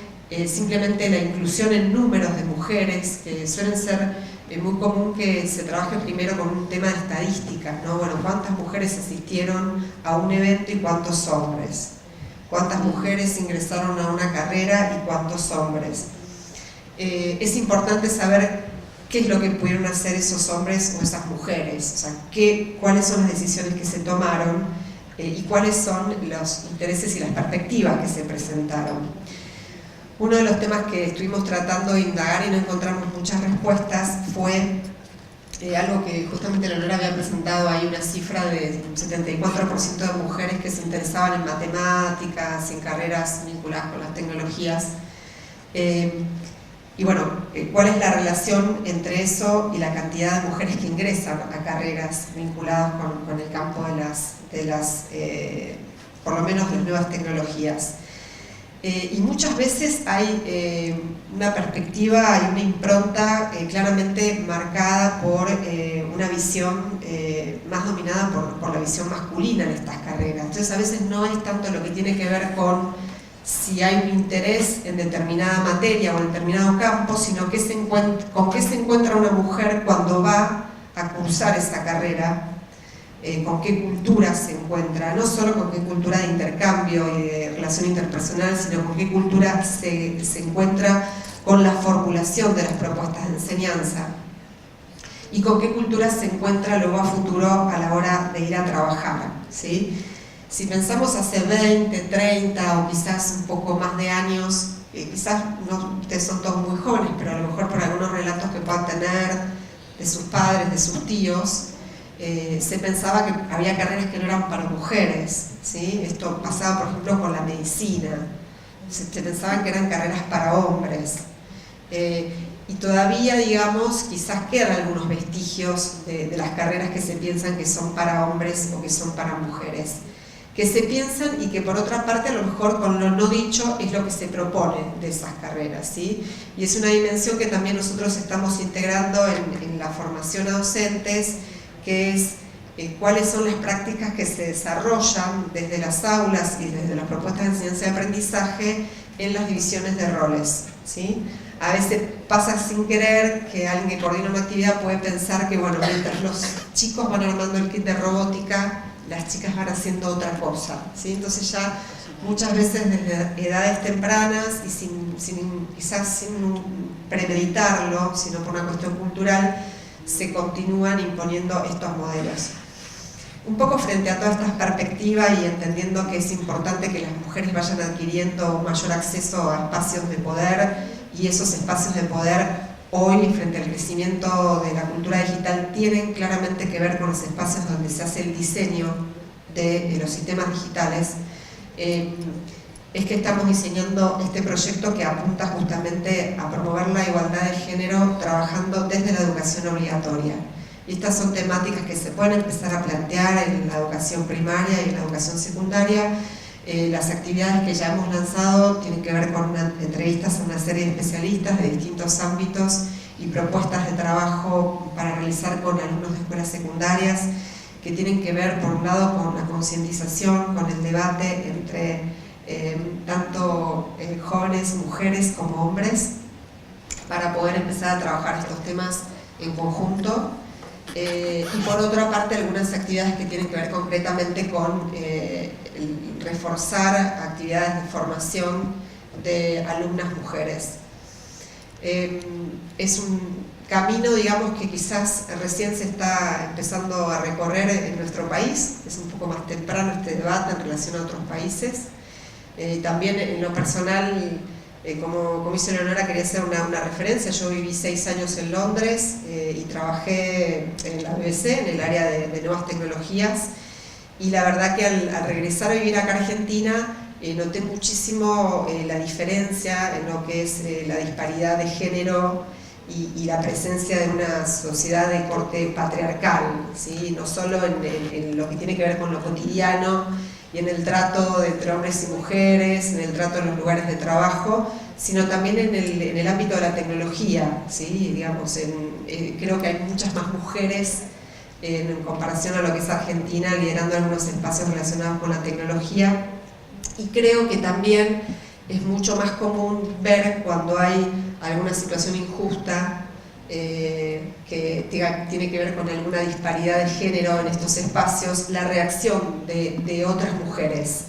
simplemente la inclusión en números de mujeres, que suelen ser muy común que se trabaje primero con un tema de estadísticas, ¿no? Bueno, ¿cuántas mujeres asistieron a un evento y cuántos hombres? ¿Cuántas mujeres ingresaron a una carrera y cuántos hombres? Es importante saber qué es lo que pudieron hacer esos hombres o esas mujeres, o sea, cuáles son las decisiones que se tomaron y cuáles son los intereses y las perspectivas que se presentaron. Uno de los temas que estuvimos tratando de indagar y no encontramos muchas respuestas fue algo que justamente Leonora había presentado ahí, una cifra de un 74% de mujeres que se interesaban en matemáticas, en carreras vinculadas con las tecnologías. Y bueno, ¿cuál es la relación entre eso y la cantidad de mujeres que ingresan a carreras vinculadas con el campo de las por lo menos de las nuevas tecnologías? Y muchas veces hay una perspectiva, hay una impronta claramente marcada por una visión más dominada por la visión masculina en estas carreras. Entonces a veces no es tanto lo que tiene que ver con si hay un interés en determinada materia o en determinado campo, sino con qué se encuentra una mujer cuando va a cursar esa carrera, con qué cultura se encuentra, no solo con qué cultura de intercambio y de relación interpersonal, sino con qué cultura se encuentra con la formulación de las propuestas de enseñanza y con qué cultura se encuentra luego a futuro a la hora de ir a trabajar, ¿sí? Si pensamos hace 20, 30 o quizás un poco más de años, quizás no, ustedes son todos muy jóvenes, pero a lo mejor por algunos relatos que puedan tener de sus padres, de sus tíos, se pensaba que había carreras que no eran para mujeres, ¿sí? Esto pasaba por ejemplo con la medicina, se pensaban que eran carreras para hombres, y todavía, digamos, quizás quedan algunos vestigios de las carreras que se piensan que son para hombres o que son para mujeres, que se piensan y que por otra parte a lo mejor con lo no dicho es lo que se propone de esas carreras, ¿sí? Y es una dimensión que también nosotros estamos integrando en la formación a docentes, que es cuáles son las prácticas que se desarrollan desde las aulas y desde las propuestas de enseñanza y aprendizaje en las divisiones de roles, ¿sí? A veces pasa sin querer que alguien que coordina una actividad puede pensar que, bueno, mientras los chicos van armando el kit de robótica, las chicas van haciendo otra cosa, ¿sí? Entonces ya muchas veces desde edades tempranas y quizás sin premeditarlo, sino por una cuestión cultural, se continúan imponiendo estos modelos. Un poco frente a toda esta perspectiva y entendiendo que es importante que las mujeres vayan adquiriendo un mayor acceso a espacios de poder, y esos espacios de poder hoy, frente al crecimiento de la cultura digital, tienen claramente que ver con los espacios donde se hace el diseño de los sistemas digitales, es que estamos diseñando este proyecto que apunta justamente a promover la igualdad de género trabajando desde la educación obligatoria. Y estas son temáticas que se pueden empezar a plantear en la educación primaria y en la educación secundaria. Las actividades que ya hemos lanzado tienen que ver con entrevistas a una serie de especialistas de distintos ámbitos y propuestas de trabajo para realizar con alumnos de escuelas secundarias que tienen que ver, por un lado, con la concientización, con el debate entre tanto jóvenes, mujeres como hombres, para poder empezar a trabajar estos temas en conjunto. Y por otra parte, algunas actividades que tienen que ver concretamente con reforzar actividades de formación de alumnas mujeres. Es un camino, digamos, que quizás recién se está empezando a recorrer en nuestro país. Es un poco más temprano este debate en relación a otros países. También en lo personal, como dice Leonora, quería hacer una referencia. Yo viví 6 años en Londres y trabajé en la BBC, en el área de nuevas tecnologías, y la verdad que al regresar a vivir acá a Argentina noté muchísimo la diferencia en lo que es la disparidad de género y la presencia de una sociedad de corte patriarcal, ¿sí? No solo en lo que tiene que ver con lo cotidiano y en el trato entre hombres y mujeres, en el trato en los lugares de trabajo, sino también en el ámbito de la tecnología, ¿sí? Digamos, creo que hay muchas más mujeres en comparación a lo que es Argentina liderando algunos espacios relacionados con la tecnología, y creo que también es mucho más común ver cuando hay alguna situación injusta que tiene que ver con alguna disparidad de género en estos espacios, la reacción de otras mujeres,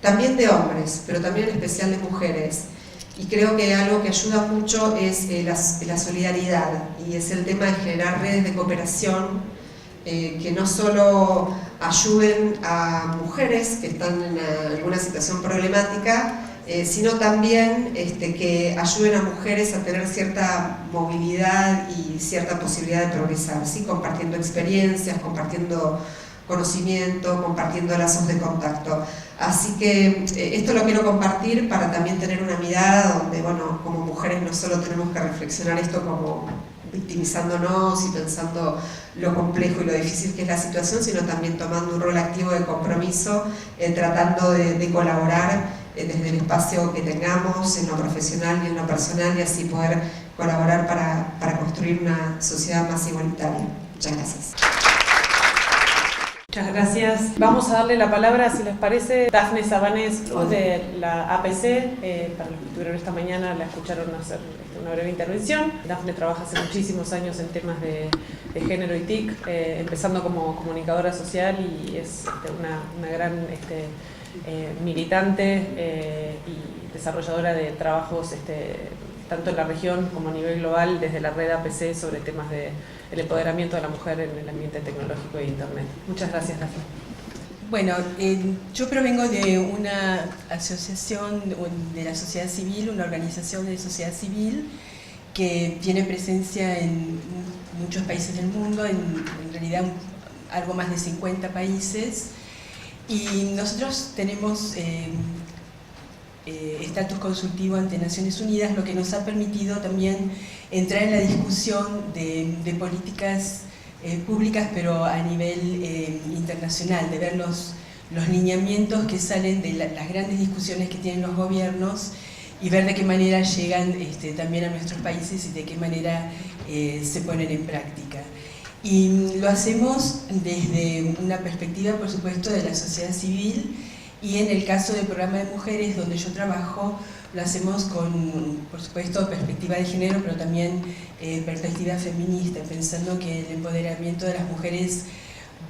también de hombres, pero también en especial de mujeres. Y creo que algo que ayuda mucho es la solidaridad, y es el tema de generar redes de cooperación que no solo ayuden a mujeres que están en alguna situación problemática, sino también que ayuden a mujeres a tener cierta movilidad y cierta posibilidad de progresar, ¿sí? Compartiendo experiencias, compartiendo conocimiento, compartiendo lazos de contacto. Así que esto lo quiero compartir para también tener una mirada donde, bueno, como mujeres no solo tenemos que reflexionar esto como victimizándonos y pensando lo complejo y lo difícil que es la situación, sino también tomando un rol activo de compromiso, tratando de colaborar desde el espacio que tengamos, en lo profesional y en lo personal, y así poder colaborar para construir una sociedad más igualitaria. Muchas gracias. Muchas gracias. Vamos a darle la palabra, si les parece, Dafne Sabanés de la APC. Para los que estuvieron esta mañana, la escucharon hacer una breve intervención. Dafne trabaja hace muchísimos años en temas de género y TIC, empezando como comunicadora social, y es una gran militante y desarrolladora de trabajos tanto en la región como a nivel global, desde la red APC, sobre temas del empoderamiento de la mujer en el ambiente tecnológico e Internet. Muchas gracias, Dafne. Bueno, yo provengo de una asociación de la sociedad civil, una organización de sociedad civil que tiene presencia en muchos países del mundo, en realidad algo más de 50 países, y nosotros tenemos estatus consultivo ante Naciones Unidas, lo que nos ha permitido también entrar en la discusión de políticas públicas, pero a nivel internacional, de ver los lineamientos que salen de las grandes discusiones que tienen los gobiernos y ver de qué manera llegan también a nuestros países y de qué manera se ponen en práctica. Y lo hacemos desde una perspectiva, por supuesto, de la sociedad civil, y en el caso del programa de mujeres donde yo trabajo, lo hacemos con, por supuesto, perspectiva de género, pero también perspectiva feminista, pensando que el empoderamiento de las mujeres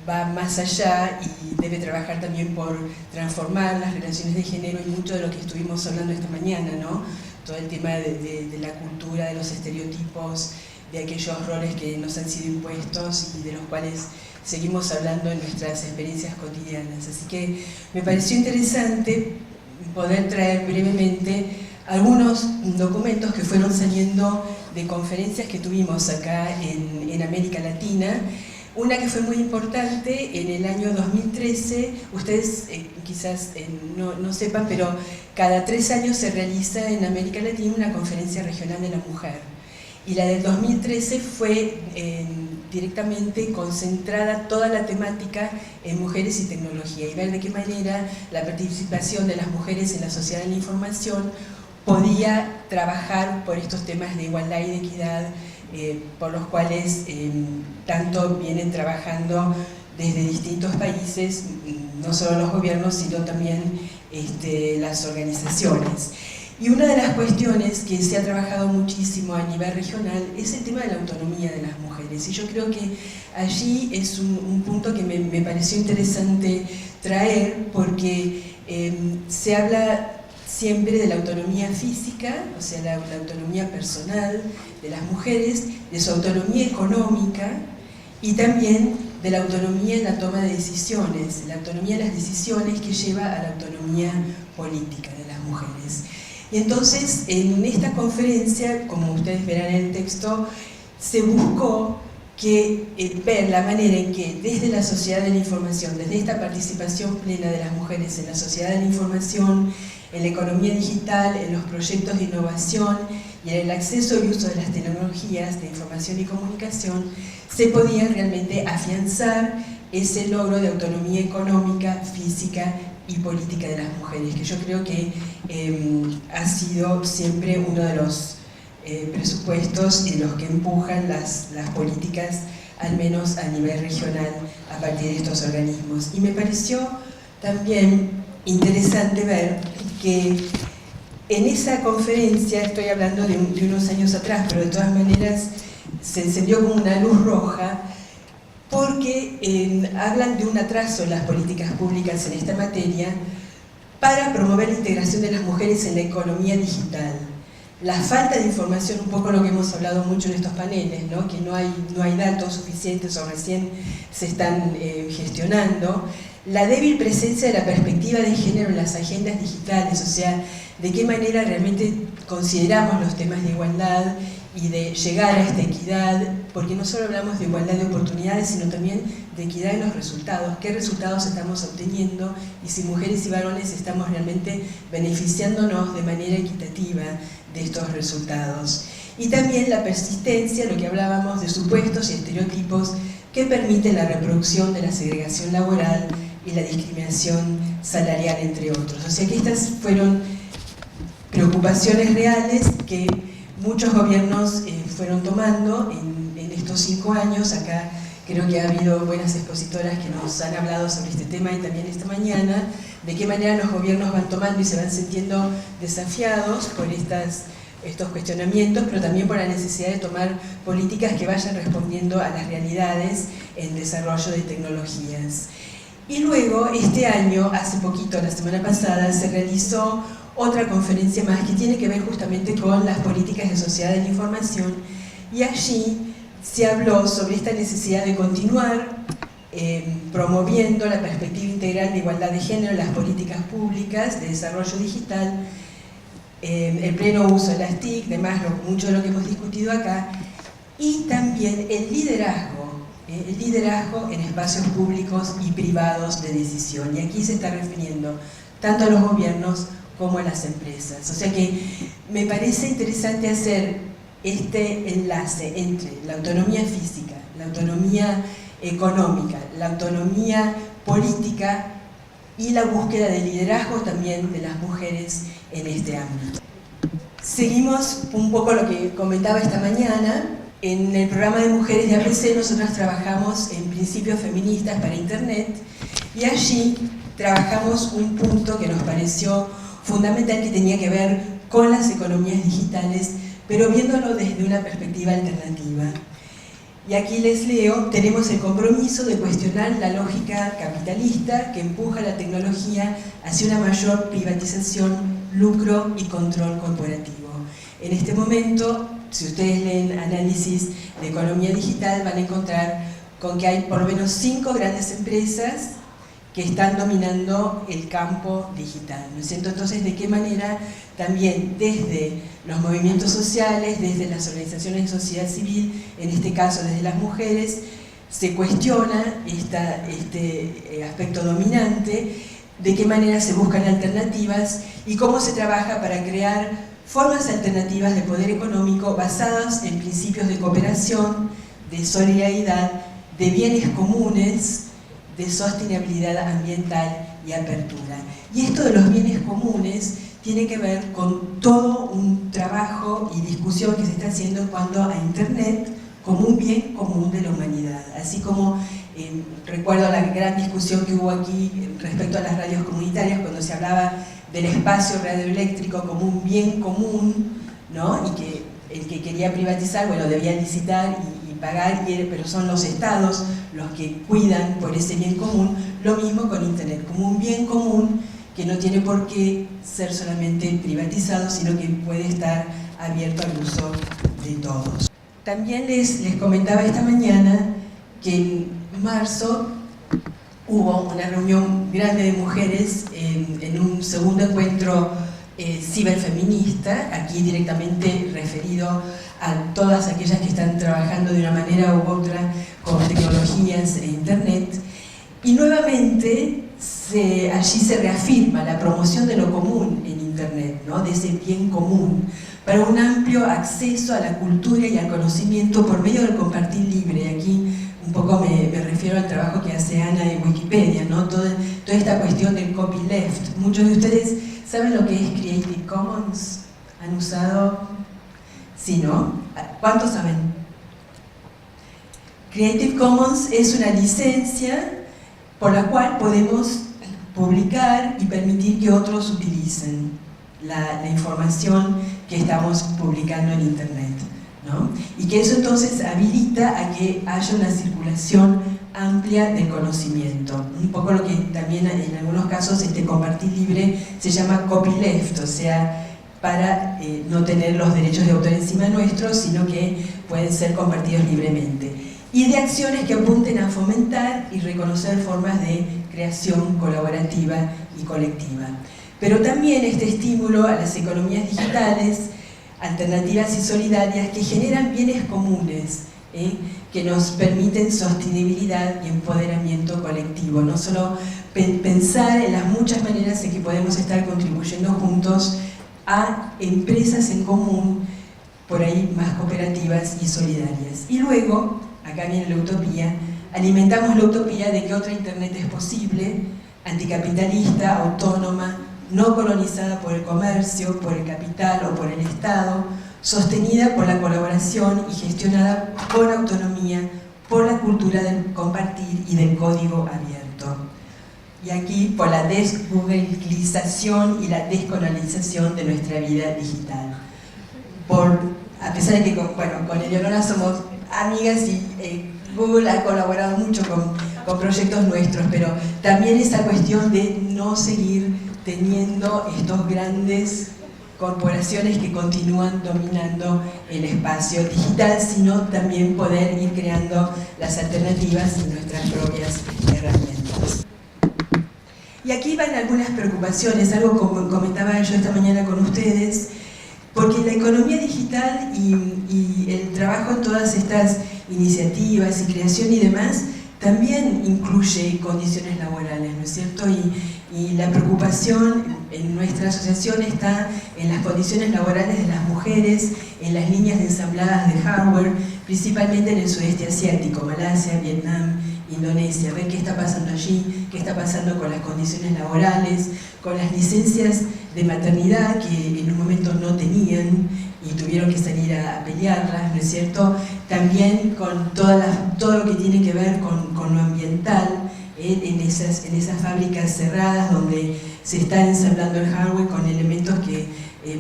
va más allá y debe trabajar también por transformar las relaciones de género, y mucho de lo que estuvimos hablando esta mañana, ¿no? Todo el tema de la cultura, de los estereotipos, de aquellos roles que nos han sido impuestos y de los cuales seguimos hablando en nuestras experiencias cotidianas. Así que me pareció interesante poder traer brevemente algunos documentos que fueron saliendo de conferencias que tuvimos acá en América Latina. Una que fue muy importante en el año 2013, ustedes quizás no sepan, pero cada 3 años se realiza en América Latina una conferencia regional de la mujer. Y la del 2013 fue directamente concentrada toda la temática en mujeres y tecnología, y ver de qué manera la participación de las mujeres en la sociedad de la información podía trabajar por estos temas de igualdad y de equidad, por los cuales tanto vienen trabajando desde distintos países, no solo los gobiernos, sino también las organizaciones. Y una de las cuestiones que se ha trabajado muchísimo a nivel regional es el tema de la autonomía de las mujeres, y yo creo que allí es un punto que me pareció interesante traer, porque se habla siempre de la autonomía física, o sea, la autonomía personal de las mujeres, de su autonomía económica, y también de la autonomía en la toma de decisiones, la autonomía de las decisiones que lleva a la autonomía política de las mujeres. Y entonces, en esta conferencia, como ustedes verán en el texto, se buscó que ver la manera en que desde la sociedad de la información, desde esta participación plena de las mujeres en la sociedad de la información, en la economía digital, en los proyectos de innovación y en el acceso y uso de las tecnologías de información y comunicación, se podía realmente afianzar ese logro de autonomía económica, física y política de las mujeres, que yo creo que ha sido siempre uno de los presupuestos en los que empujan las políticas, al menos a nivel regional, a partir de estos organismos. Y me pareció también interesante ver que en esa conferencia, estoy hablando de unos años atrás, pero de todas maneras se encendió como una luz roja, porque hablan de un atraso en las políticas públicas en esta materia para promover la integración de las mujeres en la economía digital. La falta de información, un poco lo que hemos hablado mucho en estos paneles, ¿no? Que no hay datos suficientes o recién se están gestionando. La débil presencia de la perspectiva de género en las agendas digitales, o sea, de qué manera realmente consideramos los temas de igualdad y de llegar a esta equidad, porque no solo hablamos de igualdad de oportunidades, sino también de equidad en los resultados, qué resultados estamos obteniendo y si mujeres y varones estamos realmente beneficiándonos de manera equitativa de estos resultados. Y también la persistencia, lo que hablábamos de supuestos y estereotipos que permiten la reproducción de la segregación laboral y la discriminación salarial, entre otros. O sea que estas fueron preocupaciones reales que muchos gobiernos fueron tomando en estos 5 años. Acá creo que ha habido buenas expositoras que nos han hablado sobre este tema y también esta mañana, de qué manera los gobiernos van tomando y se van sintiendo desafiados por estos cuestionamientos, pero también por la necesidad de tomar políticas que vayan respondiendo a las realidades en desarrollo de tecnologías. Y luego, este año, hace poquito, la semana pasada, se realizó otra conferencia más que tiene que ver justamente con las políticas de sociedad de la información, y allí se habló sobre esta necesidad de continuar promoviendo la perspectiva integral de igualdad de género en las políticas públicas de desarrollo digital, el pleno uso de las TIC, demás, mucho de lo que hemos discutido acá, y también el liderazgo en espacios públicos y privados de decisión. Y aquí se está refiriendo tanto a los gobiernos como a las empresas. O sea que me parece interesante hacer este enlace entre la autonomía física, la autonomía económica, la autonomía política y la búsqueda de liderazgo también de las mujeres en este ámbito. Seguimos un poco lo que comentaba esta mañana. En el programa de Mujeres de APC nosotros trabajamos en principios feministas para Internet y allí trabajamos un punto que nos pareció fundamental, que tenía que ver con las economías digitales, pero viéndolo desde una perspectiva alternativa. Y aquí les leo: tenemos el compromiso de cuestionar la lógica capitalista que empuja la tecnología hacia una mayor privatización, lucro y control corporativo. En este momento, si ustedes leen análisis de economía digital, van a encontrar con que hay por lo menos 5 grandes empresas que están dominando el campo digital, ¿no es cierto? Entonces, ¿de qué manera también desde los movimientos sociales, desde las organizaciones de sociedad civil, en este caso desde las mujeres, se cuestiona este aspecto dominante, de qué manera se buscan alternativas y cómo se trabaja para crear formas alternativas de poder económico basadas en principios de cooperación, de solidaridad, de bienes comunes, de sostenibilidad ambiental y apertura. Y esto de los bienes comunes tiene que ver con todo un trabajo y discusión que se está haciendo en cuanto a Internet como un bien común de la humanidad. Así como recuerdo la gran discusión que hubo aquí respecto a las radios comunitarias, cuando se hablaba del espacio radioeléctrico como un bien común, ¿no? Y que el que quería privatizar, bueno, debía licitar y pagar, pero son los estados los que cuidan por ese bien común. Lo mismo con Internet, como un bien común que no tiene por qué ser solamente privatizado, sino que puede estar abierto al uso de todos. También les comentaba esta mañana que en marzo hubo una reunión grande de mujeres en un segundo encuentro ciberfeminista, aquí directamente referido a todas aquellas que están trabajando de una manera u otra con tecnologías e internet. Y nuevamente allí se reafirma la promoción de lo común en internet, ¿no? De ese bien común, para un amplio acceso a la cultura y al conocimiento por medio del compartir libre. Y aquí un poco me refiero al trabajo que hace Ana de Wikipedia, ¿no? Toda esta cuestión del copyleft. Muchos de ustedes saben lo que es Creative Commons. ¿Han usado? Sí, ¿no? ¿Cuántos saben? Creative Commons es una licencia por la cual podemos publicar y permitir que otros utilicen la información que estamos publicando en internet, ¿no? Y que eso entonces habilita a que haya una circulación amplia del conocimiento. Un poco lo que también en algunos casos compartir libre se llama copyleft, o sea, para no tener los derechos de autor encima nuestros, sino que pueden ser compartidos libremente. Y de acciones que apunten a fomentar y reconocer formas de creación colaborativa y colectiva. Pero también este estímulo a las economías digitales, alternativas y solidarias que generan bienes comunes, que nos permiten sostenibilidad y empoderamiento colectivo. No solo pensar en las muchas maneras en que podemos estar contribuyendo juntos a empresas en común, por ahí más cooperativas y solidarias. Y luego, acá viene la utopía, alimentamos la utopía de que otra internet es posible, anticapitalista, autónoma, no colonizada por el comercio, por el capital o por el Estado, sostenida por la colaboración y gestionada con autonomía, por la cultura del compartir y del código abierto. Y aquí por la desgoogleización y la descolonización de nuestra vida digital. A pesar de que con Eleonora somos amigas y Google ha colaborado mucho con proyectos nuestros, pero también esa cuestión de no seguir teniendo estos grandes corporaciones que continúan dominando el espacio digital, sino también poder ir creando las alternativas y nuestras propias herramientas. Y aquí van algunas preocupaciones, algo como comentaba yo esta mañana con ustedes, porque la economía digital y el trabajo en todas estas iniciativas y creación y demás también incluye condiciones laborales, ¿no es cierto? Y la preocupación en nuestra asociación está en las condiciones laborales de las mujeres, en las líneas de ensambladas de hardware, principalmente en el sudeste asiático, Malasia, Vietnam, Indonesia, ver qué está pasando allí, qué está pasando con las condiciones laborales, con las licencias de maternidad que en un momento no tenían y tuvieron que salir a pelearlas, ¿no es cierto? También con todo lo que tiene que ver con lo ambiental, en esas fábricas cerradas donde se está ensamblando el hardware con elementos que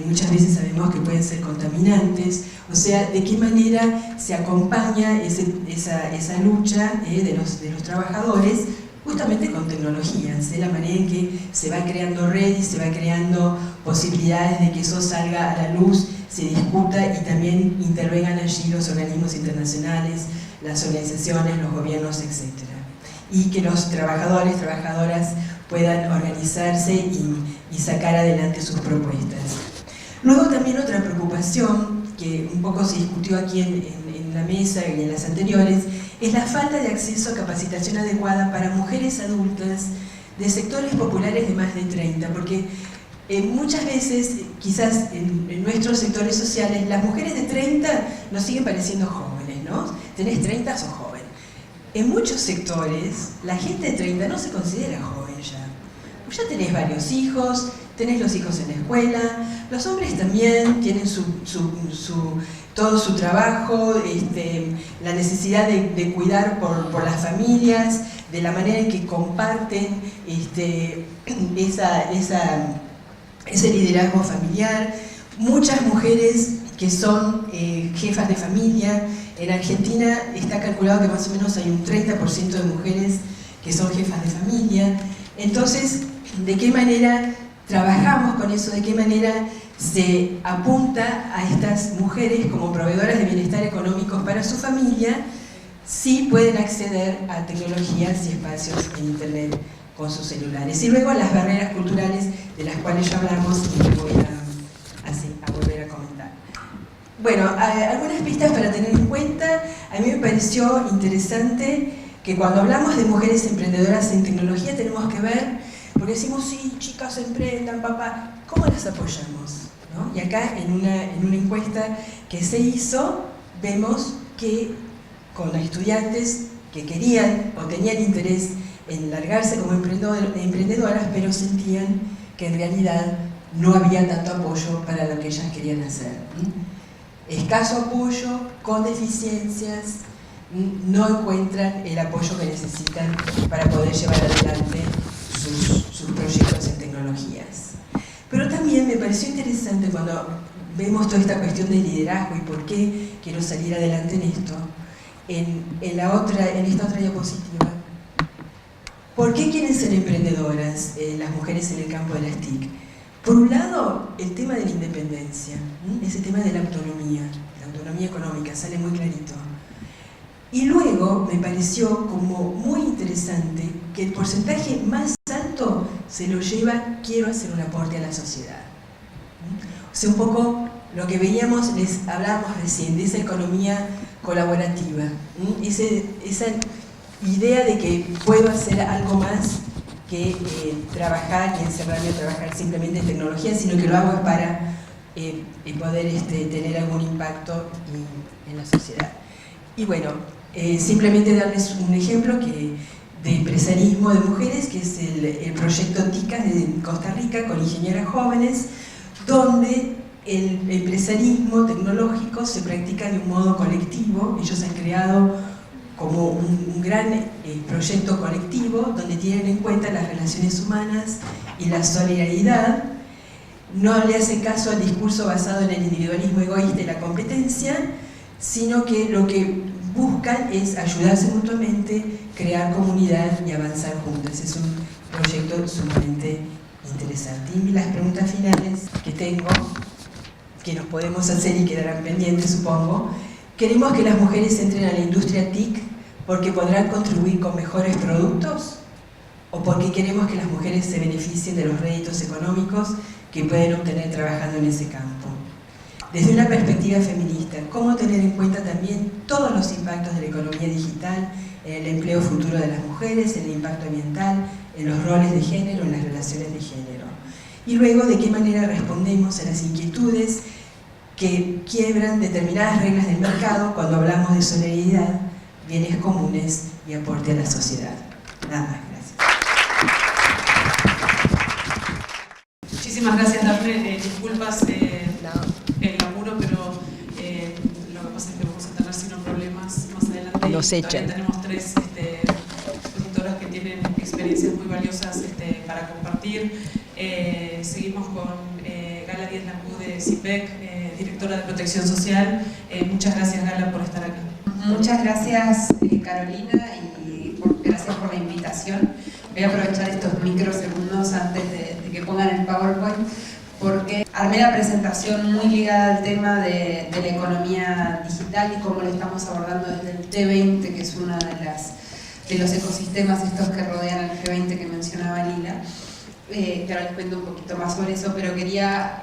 muchas veces sabemos que pueden ser contaminantes. O sea, de qué manera se acompaña esa lucha de los trabajadores justamente con tecnologías, la manera en que se va creando red y se va creando posibilidades de que eso salga a la luz, se discuta y también intervengan allí los organismos internacionales, las organizaciones, los gobiernos, etc. Y que los trabajadores, trabajadoras puedan organizarse y sacar adelante sus propuestas. Luego también otra preocupación que un poco se discutió aquí en la mesa y en las anteriores es la falta de acceso a capacitación adecuada para mujeres adultas de sectores populares de más de 30, porque muchas veces, quizás en nuestros sectores sociales, las mujeres de 30 nos siguen pareciendo jóvenes, ¿no? Tenés 30, sos joven. En muchos sectores, la gente de 30 no se considera joven ya. Ya tenés varios hijos, tenés los hijos en la escuela, los hombres también tienen todo su trabajo, la necesidad de cuidar por las familias, de la manera en que comparten ese liderazgo familiar. Muchas mujeres que son jefas de familia. En Argentina está calculado que más o menos hay un 30% de mujeres que son jefas de familia. Entonces, ¿de qué manera trabajamos con eso? ¿De qué manera se apunta a estas mujeres como proveedoras de bienestar económicos para su familia si pueden acceder a tecnologías y espacios en internet con sus celulares? Y luego las barreras culturales de las cuales ya hablamos y que voy a Bueno, algunas pistas para tener en cuenta. A mí me pareció interesante que cuando hablamos de mujeres emprendedoras en tecnología tenemos que ver, porque decimos, sí, chicas emprendan, papá, ¿cómo las apoyamos? ¿No? Y acá en una encuesta que se hizo, vemos que con las estudiantes que querían o tenían interés en largarse como emprendedoras, pero sentían que en realidad no había tanto apoyo para lo que ellas querían hacer. Escaso apoyo, con deficiencias, no encuentran el apoyo que necesitan para poder llevar adelante sus proyectos en tecnologías. Pero también me pareció interesante cuando vemos toda esta cuestión de liderazgo y por qué quiero salir adelante en esto, en esta otra diapositiva. ¿Por qué quieren ser emprendedoras las mujeres en el campo de las TIC? Por un lado, el tema de la independencia, ese tema de la autonomía económica, sale muy clarito. Y luego me pareció como muy interesante que el porcentaje más alto se lo lleva, quiero hacer un aporte a la sociedad. O sea, un poco lo que veíamos, les hablábamos recién, de esa economía colaborativa, esa idea de que puedo hacer algo más que trabajar y encerrarme a trabajar simplemente en tecnología, sino que lo hago para poder tener algún impacto en la sociedad. Y bueno, simplemente darles un ejemplo de empresarismo de mujeres, que es el proyecto TICAS de Costa Rica con ingenieras jóvenes, donde el empresarismo tecnológico se practica de un modo colectivo. Ellos han creado como un gran proyecto colectivo donde tienen en cuenta las relaciones humanas y la solidaridad. No le hacen caso al discurso basado en el individualismo egoísta y la competencia, sino que lo que buscan es ayudarse mutuamente, crear comunidad y avanzar juntas. Es un proyecto sumamente interesante. Y las preguntas finales que tengo, que nos podemos hacer y quedarán pendientes, supongo. ¿Queremos que las mujeres entren a la industria TIC porque podrán contribuir con mejores productos? ¿O porque queremos que las mujeres se beneficien de los réditos económicos que pueden obtener trabajando en ese campo? Desde una perspectiva feminista, ¿cómo tener en cuenta también todos los impactos de la economía digital en el empleo futuro de las mujeres, en el impacto ambiental, en los roles de género, en las relaciones de género? Y luego, ¿de qué manera respondemos a las inquietudes que quiebran determinadas reglas del mercado cuando hablamos de solidaridad, bienes comunes y aporte a la sociedad? Nada más, gracias. Muchísimas gracias, Daphne. Disculpas el laburo, pero lo que pasa es que vamos a tener sino problemas más adelante. Los echan. Tenemos tres productoras que tienen experiencias muy valiosas para compartir. Seguimos con Gala Díaz Lancú de CIPEC, directora de Protección Social. Muchas gracias, Gala, por estar aquí. Muchas gracias, Carolina, y gracias por la invitación. Voy a aprovechar estos microsegundos antes de que pongan el PowerPoint, porque armé la presentación muy ligada al tema de la economía digital y cómo lo estamos abordando desde el T20, que es uno de los ecosistemas estos que rodean el G20 que mencionaba Lila. Que ahora les cuento un poquito más sobre eso, pero quería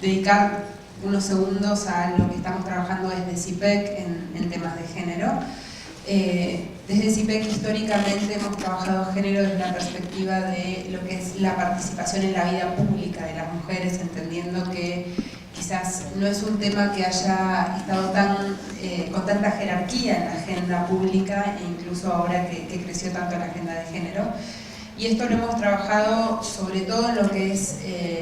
dedicar unos segundos a lo que estamos trabajando desde CIPEC en temas de género. Desde CIPEC históricamente hemos trabajado género desde la perspectiva de lo que es la participación en la vida pública de las mujeres, entendiendo que quizás no es un tema que haya estado con tanta jerarquía en la agenda pública, e incluso ahora que creció tanto la agenda de género. Y esto lo hemos trabajado sobre todo en lo que es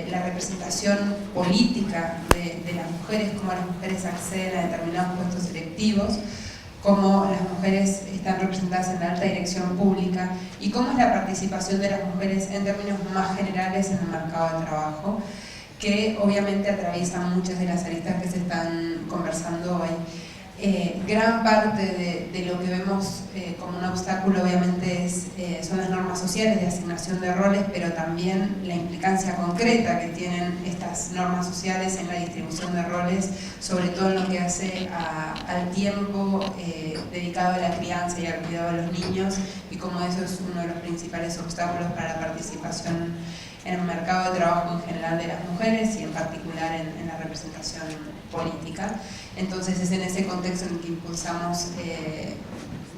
la representación política de las mujeres, cómo las mujeres acceden a determinados puestos selectivos, cómo las mujeres están representadas en la alta dirección pública y cómo es la participación de las mujeres en términos más generales en el mercado de trabajo, que obviamente atraviesan muchas de las aristas que se están conversando hoy. Gran parte de lo que vemos como un obstáculo obviamente son las normas sociales de asignación de roles, pero también la implicancia concreta que tienen estas normas sociales en la distribución de roles, sobre todo en lo que hace al tiempo dedicado a la crianza y al cuidado de los niños, y cómo eso es uno de los principales obstáculos para la participación en el mercado de trabajo en general de las mujeres y en particular en la representación política. Entonces es en ese contexto en el que impulsamos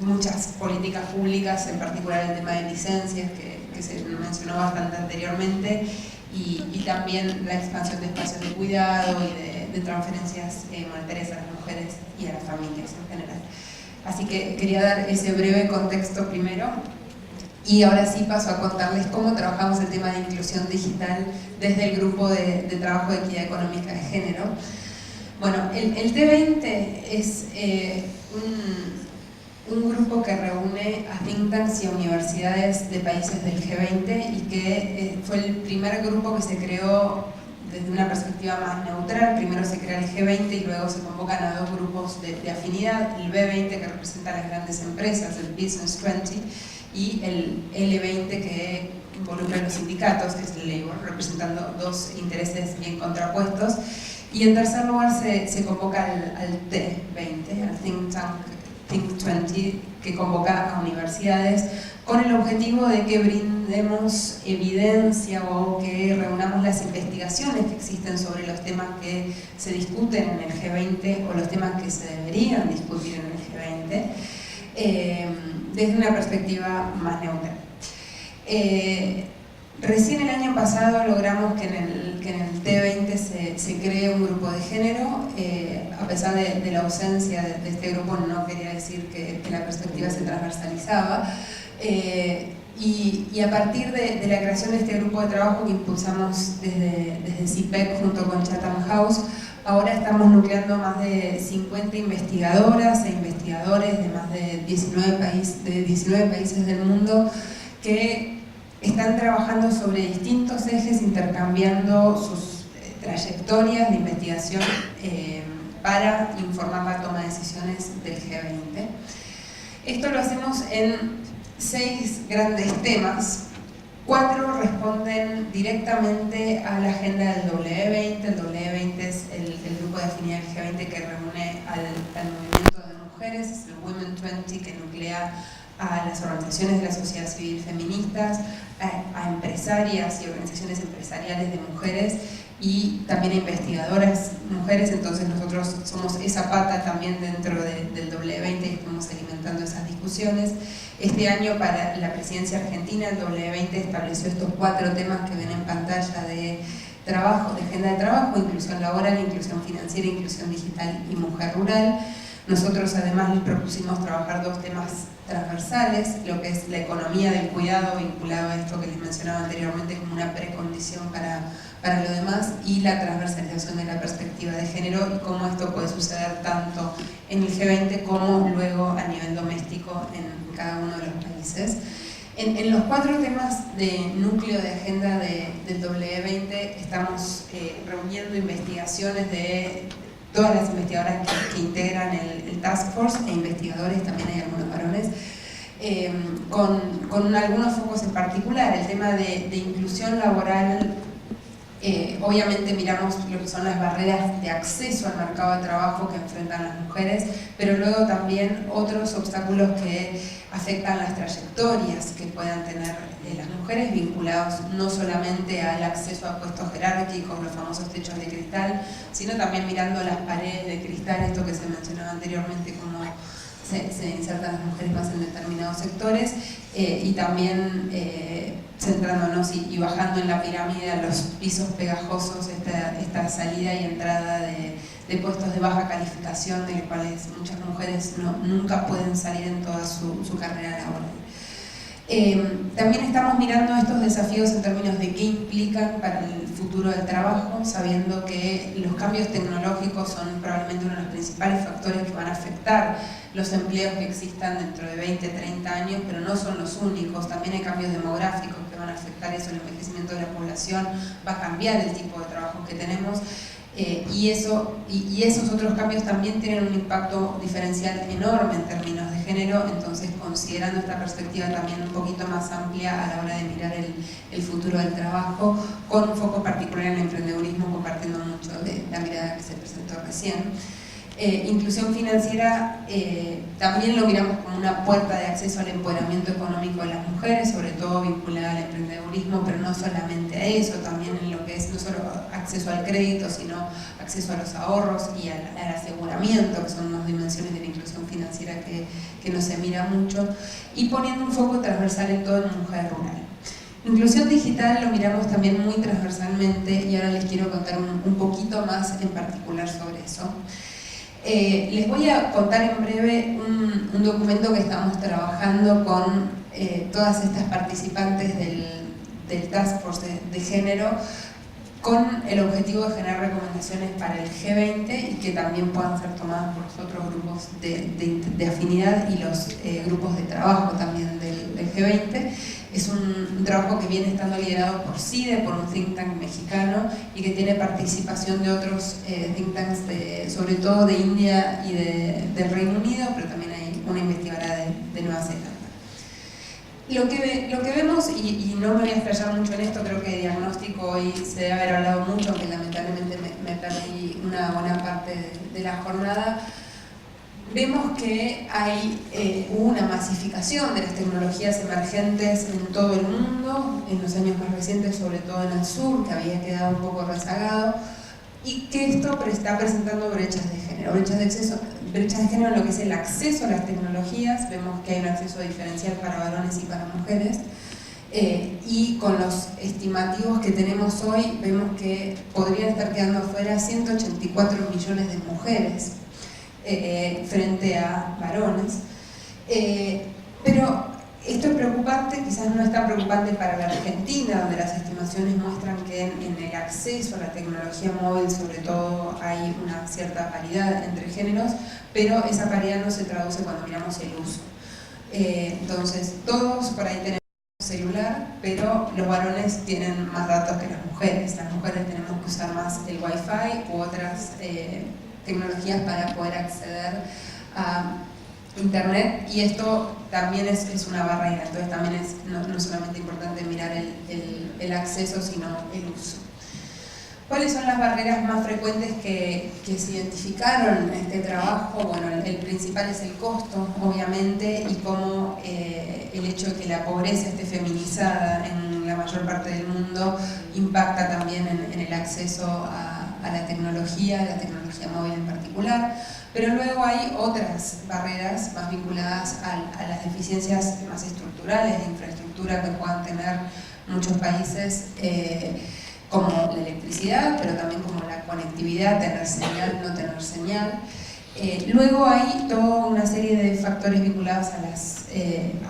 muchas políticas públicas, en particular el tema de licencias, que se mencionó bastante anteriormente, y también la expansión de espacios de cuidado y de transferencias monetarias a las mujeres y a las familias en general. Así que quería dar ese breve contexto primero, y ahora sí paso a contarles cómo trabajamos el tema de inclusión digital desde el grupo de trabajo de equidad económica de género. Bueno, el T20 es un grupo que reúne a think tanks y a universidades de países del G20 y que fue el primer grupo que se creó desde una perspectiva más neutral. Primero se crea el G20 y luego se convocan a dos grupos de afinidad, el B20 que representa a las grandes empresas, el Business 20, y el L20 que involucra a los sindicatos, que es el Labor, representando dos intereses bien contrapuestos. Y en tercer lugar se convoca al T20, al Think 20, que convoca a universidades con el objetivo de que brindemos evidencia o que reunamos las investigaciones que existen sobre los temas que se discuten en el G20 o los temas que se deberían discutir en el G20 desde una perspectiva más neutral. Recién el año pasado logramos que en el T20 se cree un grupo de género. A pesar de la ausencia de este grupo, no quería decir que la perspectiva se transversalizaba. Y a partir de la creación de este grupo de trabajo que impulsamos desde CIPEC junto con Chatham House, ahora estamos nucleando más de 50 investigadoras e investigadores de más de 19 países del mundo que están trabajando sobre distintos ejes, intercambiando sus trayectorias de investigación para informar la toma de decisiones del G20. Esto lo hacemos en 6 grandes temas. 4 responden directamente a la agenda del W20. El W20 es el grupo de afinidad del G20 que reúne al movimiento de mujeres, es el Women 20 que nuclea a las organizaciones de la sociedad civil feministas, a empresarias y organizaciones empresariales de mujeres y también a investigadoras mujeres. Entonces nosotros somos esa pata también dentro del W20 y estamos alimentando esas discusiones. Este año para la presidencia argentina el W20 estableció estos 4 temas que ven en pantalla de trabajo, de agenda de trabajo: inclusión laboral, inclusión financiera, inclusión digital y mujer rural. Nosotros además les propusimos trabajar 2 temas transversales, lo que es la economía del cuidado vinculado a esto que les mencionaba anteriormente como una precondición para lo demás, y la transversalización de la perspectiva de género y cómo esto puede suceder tanto en el G20 como luego a nivel doméstico en cada uno de los países. En los 4 temas de núcleo de agenda del W20 estamos reuniendo investigaciones de todas las investigadoras que integran el Task Force e investigadores, también hay algunos varones, con algunos focos en particular. El tema de inclusión laboral, obviamente miramos lo que son las barreras de acceso al mercado de trabajo que enfrentan las mujeres, pero luego también otros obstáculos que afectan las trayectorias que puedan tener las mujeres, vinculados no solamente al acceso a puestos jerárquicos, los famosos techos de cristal, sino también mirando las paredes de cristal, esto que se mencionaba anteriormente, cómo se insertan las mujeres más en determinados sectores, y también centrándonos y bajando en la pirámide a los pisos pegajosos, esta salida y entrada de puestos de baja calificación, de los cuales muchas mujeres nunca pueden salir en toda su carrera laboral. También estamos mirando estos desafíos en términos de qué implican para el futuro del trabajo, sabiendo que los cambios tecnológicos son probablemente uno de los principales factores que van a afectar los empleos que existan dentro de 20, 30 años, pero no son los únicos. También hay cambios demográficos que van a afectar eso, el envejecimiento de la población va a cambiar el tipo de trabajo que tenemos. Y esos otros cambios también tienen un impacto diferencial enorme en términos de género. Entonces, considerando esta perspectiva también un poquito más amplia a la hora de mirar el futuro del trabajo, con un foco particular en el emprendedurismo, compartiendo mucho de la mirada que se presentó recién. Inclusión financiera también lo miramos como una puerta de acceso al empoderamiento económico de las mujeres, sobre todo vinculada al emprendedurismo, pero no solamente a eso, también en lo que es no solo acceso al crédito, sino acceso a los ahorros y al aseguramiento, que son dos dimensiones de la inclusión financiera que no se mira mucho, y poniendo un foco transversal en todo en mujer rural. Inclusión digital lo miramos también muy transversalmente y ahora les quiero contar un poquito más en particular sobre eso. Les voy a contar en breve un documento que estamos trabajando con todas estas participantes del Task Force de género, con el objetivo de generar recomendaciones para el G20 y que también puedan ser tomadas por los otros grupos de afinidad y los grupos de trabajo también del G20. Es un trabajo que viene estando liderado por CIDE, por un think tank mexicano, y que tiene participación de otros think tanks, sobre todo de India y del Reino Unido, pero también hay una investigadora de Nueva Zelanda. Lo que vemos, y no me voy a explayar mucho en esto, creo que de diagnóstico hoy se debe haber hablado mucho, aunque lamentablemente me perdí una buena parte de la jornada. Vemos que hubo una masificación de las tecnologías emergentes en todo el mundo, en los años más recientes, sobre todo en el sur, que había quedado un poco rezagado, y que esto está presentando brechas de género, brechas de género en lo que es el acceso a las tecnologías. Vemos que hay un acceso diferencial para varones y para mujeres, y con los estimativos que tenemos hoy, vemos que podrían estar quedando afuera 184 millones de mujeres, frente a varones, pero esto es preocupante, quizás no es tan preocupante para la Argentina, donde las estimaciones muestran que en el acceso a la tecnología móvil sobre todo hay una cierta paridad entre géneros, pero esa paridad no se traduce cuando miramos el uso. Entonces todos por ahí tenemos celular, pero los varones tienen más datos que las mujeres tenemos que usar más el Wi-Fi u otras tecnologías para poder acceder a Internet, y esto también es una barrera. Entonces también es no solamente importante mirar el acceso, sino el uso. ¿Cuáles son las barreras más frecuentes que se identificaron en este trabajo? Bueno, el principal es el costo, obviamente, y cómo el hecho de que la pobreza esté feminizada en la mayor parte del mundo impacta también en el acceso a la tecnología móvil en particular. Pero luego hay otras barreras más vinculadas a las deficiencias más estructurales de infraestructura que puedan tener muchos países, como la electricidad, pero también como la conectividad, tener señal, no tener señal. Luego hay toda una serie de factores vinculados a las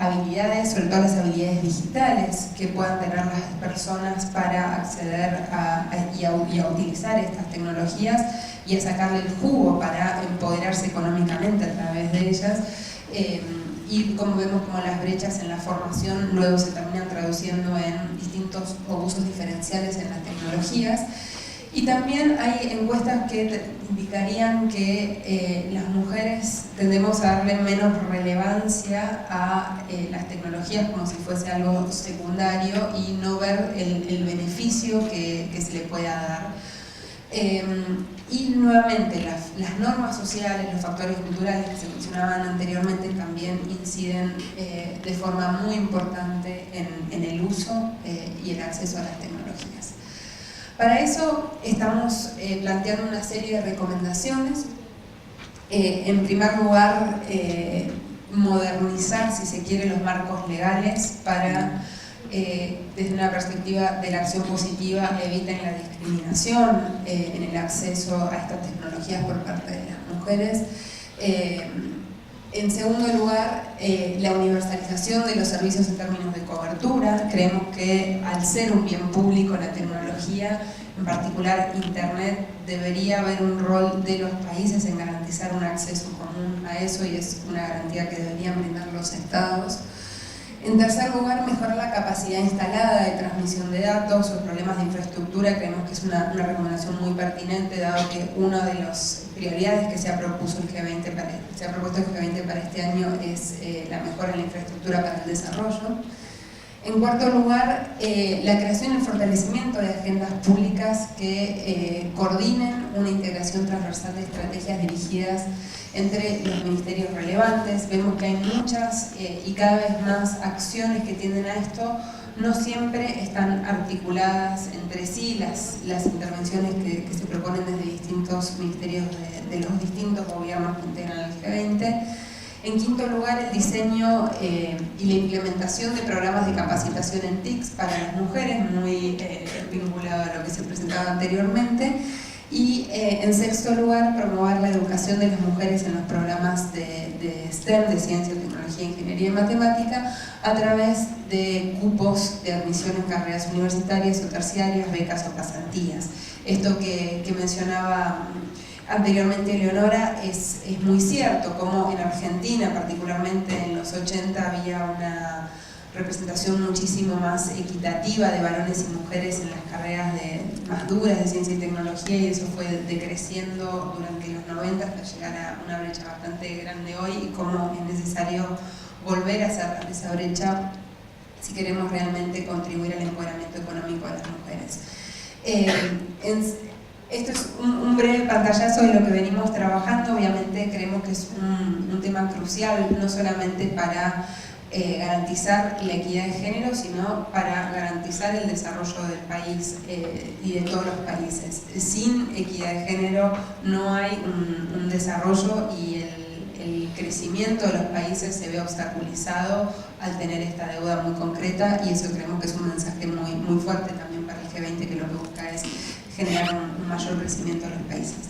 habilidades, sobre todo las habilidades digitales que puedan tener las personas para acceder y a utilizar estas tecnologías y a sacarle el jugo para empoderarse económicamente a través de ellas. Y como vemos, como las brechas en la formación luego se terminan traduciendo en distintos usos diferenciales en las tecnologías. Y también hay encuestas que indicarían que las mujeres tendemos a darle menos relevancia a las tecnologías como si fuese algo secundario y no ver el beneficio que se le pueda dar. Y nuevamente las normas sociales, los factores culturales que se mencionaban anteriormente también inciden de forma muy importante en el uso y el acceso a las tecnologías. Para eso estamos planteando una serie de recomendaciones. En primer lugar, modernizar, si se quiere, los marcos legales para, desde una perspectiva de la acción positiva, eviten la discriminación en el acceso a estas tecnologías por parte de las mujeres. En segundo lugar, la universalización de los servicios en términos de cobertura. Creemos que al ser un bien público la tecnología, en particular Internet, debería haber un rol de los países en garantizar un acceso común a eso, y es una garantía que deberían brindar los estados. En tercer lugar, mejorar la capacidad instalada de transmisión de datos o problemas de infraestructura. Creemos que es una recomendación muy pertinente, dado que una de las prioridades que se ha propuesto el G20 para este año es la mejora en la infraestructura para el desarrollo. En cuarto lugar, la creación y el fortalecimiento de agendas públicas que coordinen una integración transversal de estrategias dirigidas entre los ministerios relevantes. Vemos que hay muchas y cada vez más acciones que tienden a esto. No siempre están articuladas entre sí las intervenciones que se proponen desde distintos ministerios de los distintos gobiernos que integran el G20. En quinto lugar, el diseño y la implementación de programas de capacitación en TICs para las mujeres, muy vinculado a lo que se presentaba anteriormente. Y en sexto lugar, promover la educación de las mujeres en los programas de STEM, de ciencia, tecnología, ingeniería y matemática, a través de cupos de admisión en carreras universitarias o terciarias, becas o pasantías. Esto que mencionaba anteriormente Leonora es muy cierto, como en Argentina, particularmente en los 80, había una representación muchísimo más equitativa de varones y mujeres en las carreras más duras de ciencia y tecnología, y eso fue decreciendo durante los 90 hasta llegar a una brecha bastante grande hoy, y cómo es necesario volver a cerrar esa brecha si queremos realmente contribuir al empoderamiento económico de las mujeres. Esto es un breve pantallazo de lo que venimos trabajando. Obviamente creemos que es un tema crucial, no solamente para garantizar la equidad de género, sino para garantizar el desarrollo del país y de todos los países. Sin equidad de género no hay un desarrollo, y el crecimiento de los países se ve obstaculizado al tener esta deuda muy concreta, y eso creemos que es un mensaje muy fuerte también para el G20, que lo que busca es generar un mayor crecimiento en los países.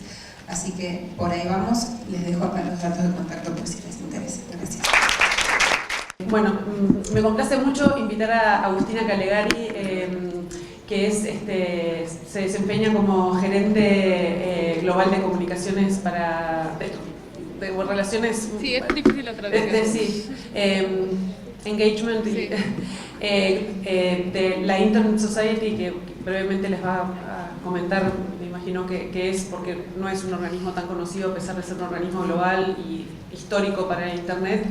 Así que por ahí vamos. Les dejo acá los datos de contacto por si les interesa. Gracias. Bueno, me complace mucho invitar a Agustina Calegari, que se desempeña como gerente global de comunicaciones para de relaciones. Sí, es difícil la traducción. Sí, engagement, sí. De la Internet Society, que brevemente les va a comentar, me imagino que es, porque no es un organismo tan conocido a pesar de ser un organismo global y histórico para Internet,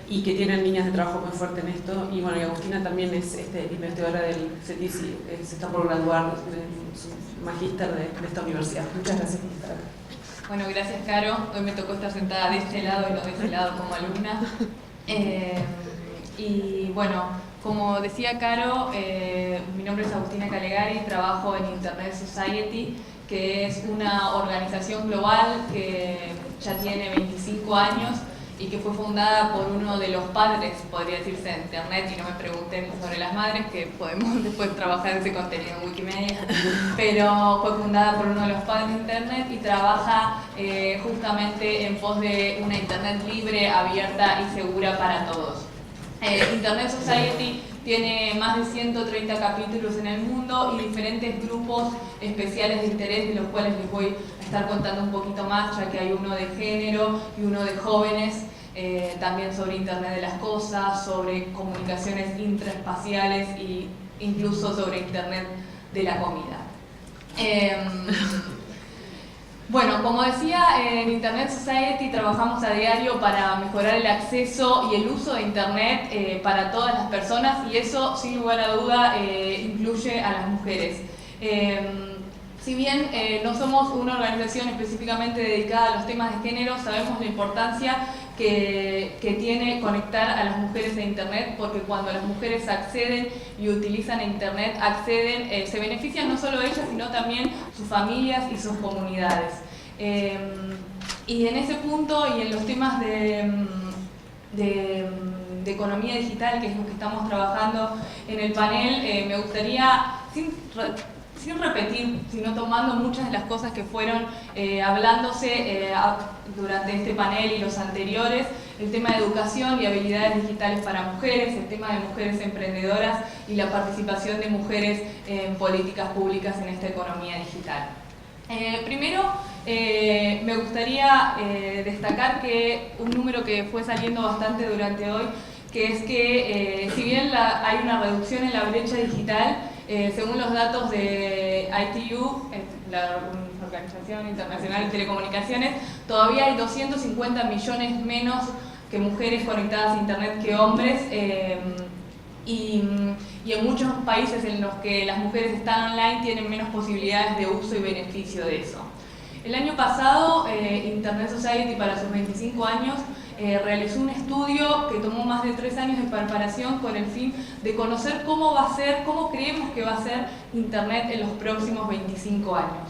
y que tienen líneas de trabajo muy fuertes en esto. Y bueno, y Agustina también es investigadora del CETIS y se está por graduar de su magíster de esta universidad. Muchas gracias por estar acá. Bueno, gracias, Caro. Hoy me tocó estar sentada de este lado y no de este lado como alumna. Y bueno, como decía Caro, mi nombre es Agustina Calegari, trabajo en Internet Society, que es una organización global que ya tiene 25 años y que fue fundada por uno de los padres, podría decirse, de Internet, y no me pregunten sobre las madres, que podemos después trabajar ese contenido en Wikimedia, pero fue fundada por uno de los padres de Internet y trabaja justamente en pos de una Internet libre, abierta y segura para todos. Internet Society tiene más de 130 capítulos en el mundo y diferentes grupos especiales de interés, de los cuales les voy a estar contando un poquito más, ya que hay uno de género y uno de jóvenes, también sobre Internet de las cosas, sobre comunicaciones intraespaciales e incluso sobre Internet de la comida. Bueno, como decía, en Internet Society trabajamos a diario para mejorar el acceso y el uso de Internet para todas las personas, y eso, sin lugar a duda, incluye a las mujeres. Si bien no somos una organización específicamente dedicada a los temas de género, sabemos la importancia que tiene conectar a las mujeres a Internet, porque cuando las mujeres acceden y utilizan Internet, se benefician no solo ellas, sino también sus familias y sus comunidades. Y en ese punto y en los temas de economía digital, que es lo que estamos trabajando en el panel, me gustaría, sin repetir, sino tomando muchas de las cosas que fueron hablándose durante este panel y los anteriores, el tema de educación y habilidades digitales para mujeres, el tema de mujeres emprendedoras y la participación de mujeres en políticas públicas en esta economía digital. Primero, me gustaría destacar que un número que fue saliendo bastante durante hoy, que es que si bien hay una reducción en la brecha digital, según los datos de ITU, la Organización Internacional de Telecomunicaciones, todavía hay 250 millones menos que mujeres conectadas a Internet que hombres, y en muchos países en los que las mujeres están online tienen menos posibilidades de uso y beneficio de eso. El año pasado, Internet Society, para sus 25 años, realizó un estudio que tomó más de 3 años de preparación con el fin de conocer cómo va a ser, cómo creemos que va a ser Internet en los próximos 25 años.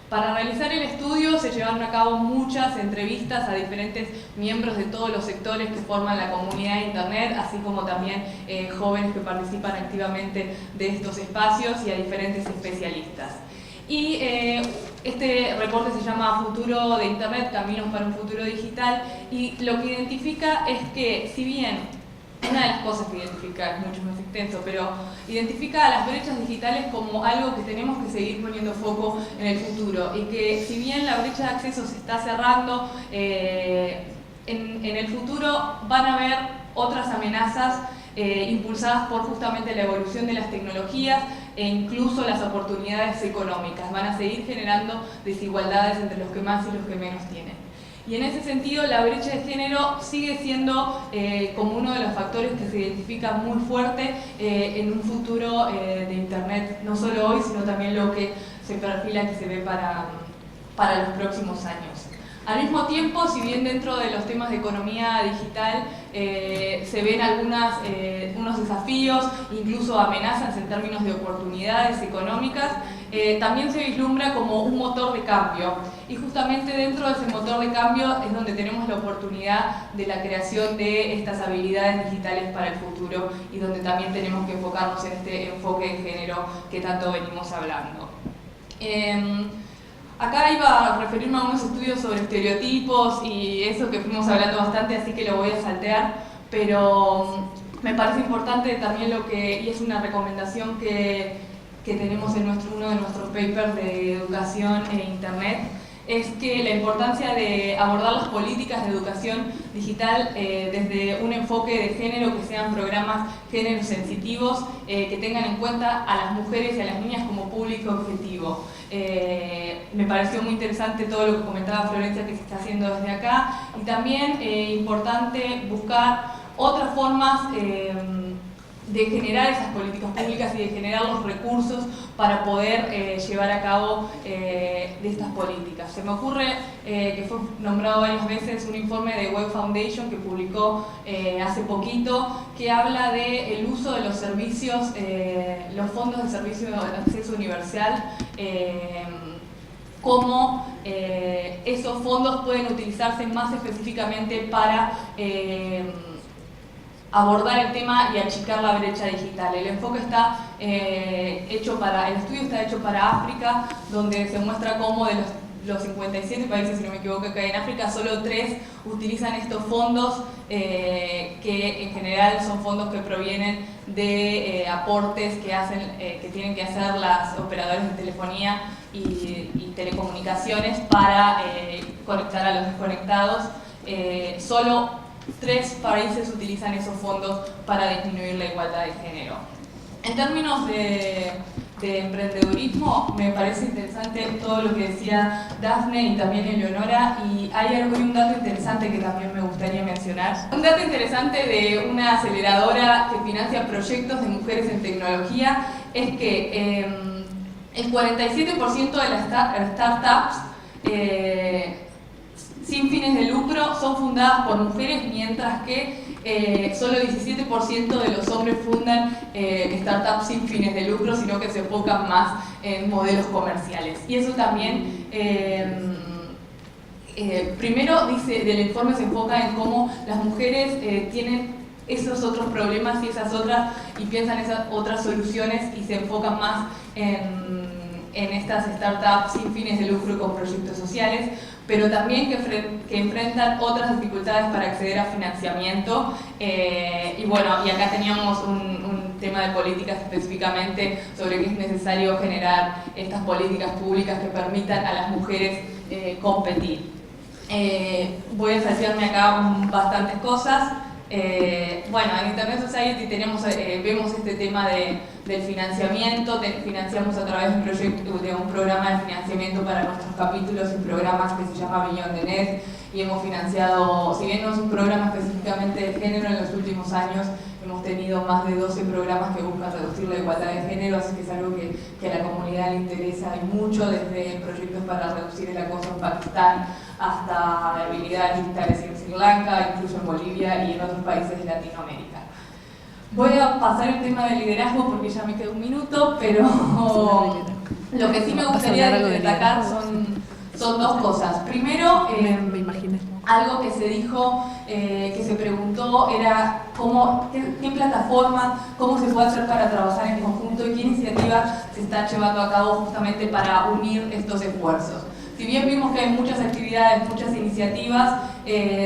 Para realizar el estudio se llevaron a cabo muchas entrevistas a diferentes miembros de todos los sectores que forman la comunidad de Internet, así como también jóvenes que participan activamente de estos espacios y a diferentes especialistas. Y este reporte se llama Futuro de Internet, Caminos para un futuro digital, y lo que identifica es que, si bien una de las cosas que identifica es mucho más extenso, pero identifica a las brechas digitales como algo que tenemos que seguir poniendo foco en el futuro, y que si bien la brecha de acceso se está cerrando, en el futuro van a haber otras amenazas impulsadas por justamente la evolución de las tecnologías e incluso las oportunidades económicas. Van a seguir generando desigualdades entre los que más y los que menos tienen. Y en ese sentido, la brecha de género sigue siendo como uno de los factores que se identifica muy fuerte en un futuro de Internet, no solo hoy, sino también lo que se perfila que se ve para los próximos años. Al mismo tiempo, si bien dentro de los temas de economía digital se ven unos desafíos, incluso amenazas en términos de oportunidades económicas, también se vislumbra como un motor de cambio. Y justamente dentro de ese motor de cambio es donde tenemos la oportunidad de la creación de estas habilidades digitales para el futuro, y donde también tenemos que enfocarnos en este enfoque de género que tanto venimos hablando. Acá iba a referirme a unos estudios sobre estereotipos y eso que fuimos hablando bastante, así que lo voy a saltear, pero me parece importante también y es una recomendación que tenemos en uno de nuestros papers de educación e Internet, es que la importancia de abordar las políticas de educación digital desde un enfoque de género, que sean programas género sensitivos, que tengan en cuenta a las mujeres y a las niñas como público objetivo. Me pareció muy interesante todo lo que comentaba Florencia que se está haciendo desde acá, y también importante buscar otras formas de generar esas políticas públicas y de generar los recursos para poder llevar a cabo de estas políticas. Se me ocurre que fue nombrado varias veces un informe de Web Foundation que publicó hace poquito, que habla del uso de los servicios, los fondos de servicio de acceso universal, cómo esos fondos pueden utilizarse más específicamente para abordar el tema y achicar la brecha digital. El enfoque está el estudio está hecho para África, donde se muestra cómo de los 57 países, si no me equivoco, que hay en África, solo 3 utilizan estos fondos, que en general son fondos que provienen de aportes que tienen que hacer las operadoras de telefonía y telecomunicaciones para conectar a los desconectados. Solo 3 países utilizan esos fondos para disminuir la igualdad de género. En términos de emprendedurismo, me parece interesante todo lo que decía Dafne y también Eleonora, y hay un dato interesante que también me gustaría mencionar. Un dato interesante de una aceleradora que financia proyectos de mujeres en tecnología es que el 47% de las startups sin fines de lucro son fundadas por mujeres, mientras que solo el 17% de los hombres fundan startups sin fines de lucro, sino que se enfocan más en modelos comerciales. Y eso también, primero dice, del informe se enfoca en cómo las mujeres tienen esos otros problemas y piensan esas otras soluciones y se enfocan más en estas startups sin fines de lucro con proyectos sociales, pero también que enfrentan otras dificultades para acceder a financiamiento. Y bueno, y acá teníamos un tema de políticas específicamente sobre que es necesario generar estas políticas públicas que permitan a las mujeres competir. Voy a saltearme acá bastantes cosas. Bueno, en Internet Society vemos este tema del financiamiento. Financiamos a través de un programa de financiamiento para nuestros capítulos y programas que se llama Beyond the Net, y hemos financiado, si bien no es un programa específicamente de género, en los últimos años hemos tenido más de 12 programas que buscan reducir la igualdad de género, así que es algo que a la comunidad le interesa y mucho, desde proyectos para reducir el acoso en Pakistán hasta habilidades digitales en Sri Lanka, incluso en Bolivia y en otros países de Latinoamérica. Voy a pasar el tema del liderazgo porque ya me queda un minuto, pero lo que sí me gustaría destacar son dos cosas. Primero, algo que se dijo, que se preguntó era qué plataforma, cómo se puede hacer para trabajar en conjunto y qué iniciativas se están llevando a cabo justamente para unir estos esfuerzos. Si bien vimos que hay muchas actividades, muchas iniciativas,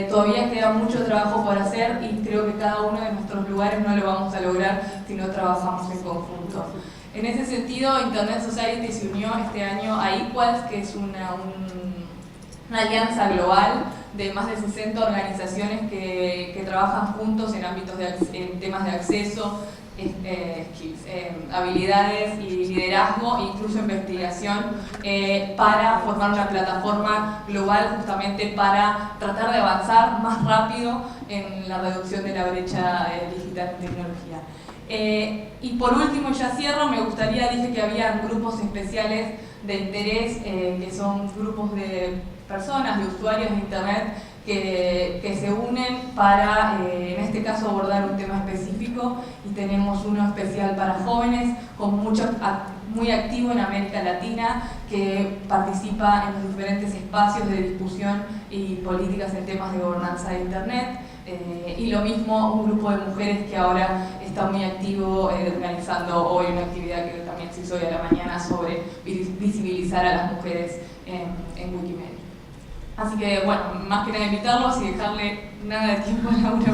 todavía queda mucho trabajo por hacer y creo que cada uno de nuestros lugares no lo vamos a lograr si no trabajamos en conjunto. En ese sentido, Internet Society se unió este año a Equals, que es una alianza global de más de 60 organizaciones que trabajan juntos en ámbitos en temas de acceso, habilidades y liderazgo, incluso investigación, para formar una plataforma global justamente para tratar de avanzar más rápido en la reducción de la brecha digital en tecnología. Y por último, ya cierro, me gustaría, dije que había grupos especiales de interés, que son grupos de personas, de usuarios de Internet, que se unen para, en este caso, abordar un tema específico, y tenemos uno especial para jóvenes, muy activo en América Latina, que participa en los diferentes espacios de discusión y políticas en temas de gobernanza de Internet, y lo mismo un grupo de mujeres que ahora está muy activo organizando hoy una actividad que también se hizo hoy a la mañana sobre visibilizar a las mujeres en Wikimedia. Así que, bueno, más que nada invitarlos y dejarle nada de tiempo a Laura.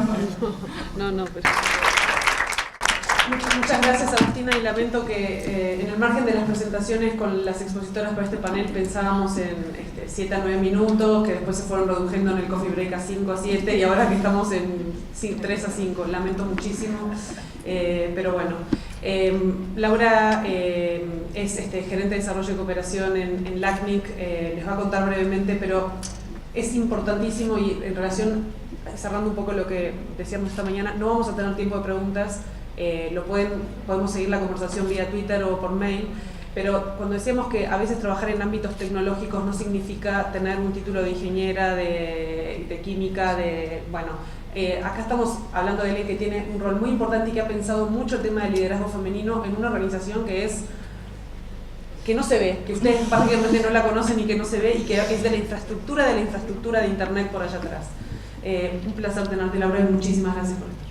Pero... Muchas gracias, Agustina, y lamento que en el margen de las presentaciones con las expositoras para este panel pensábamos en 7 a 9 minutos, que después se fueron reduciendo en el coffee break a 5 a 7 y ahora que estamos en 3 a 5. Lamento muchísimo, pero bueno. Laura es gerente de desarrollo y cooperación en LACNIC, les va a contar brevemente, pero es importantísimo y en relación, cerrando un poco lo que decíamos esta mañana, no vamos a tener tiempo de preguntas, podemos seguir la conversación vía Twitter o por mail, pero cuando decíamos que a veces trabajar en ámbitos tecnológicos no significa tener un título de ingeniera, de química, acá estamos hablando de alguien que tiene un rol muy importante y que ha pensado mucho el tema del liderazgo femenino en una organización que no se ve, que ustedes prácticamente no la conocen y que no se ve, y que es de la infraestructura de Internet por allá atrás. Un placer tenerte, Laura, y muchísimas gracias por estar.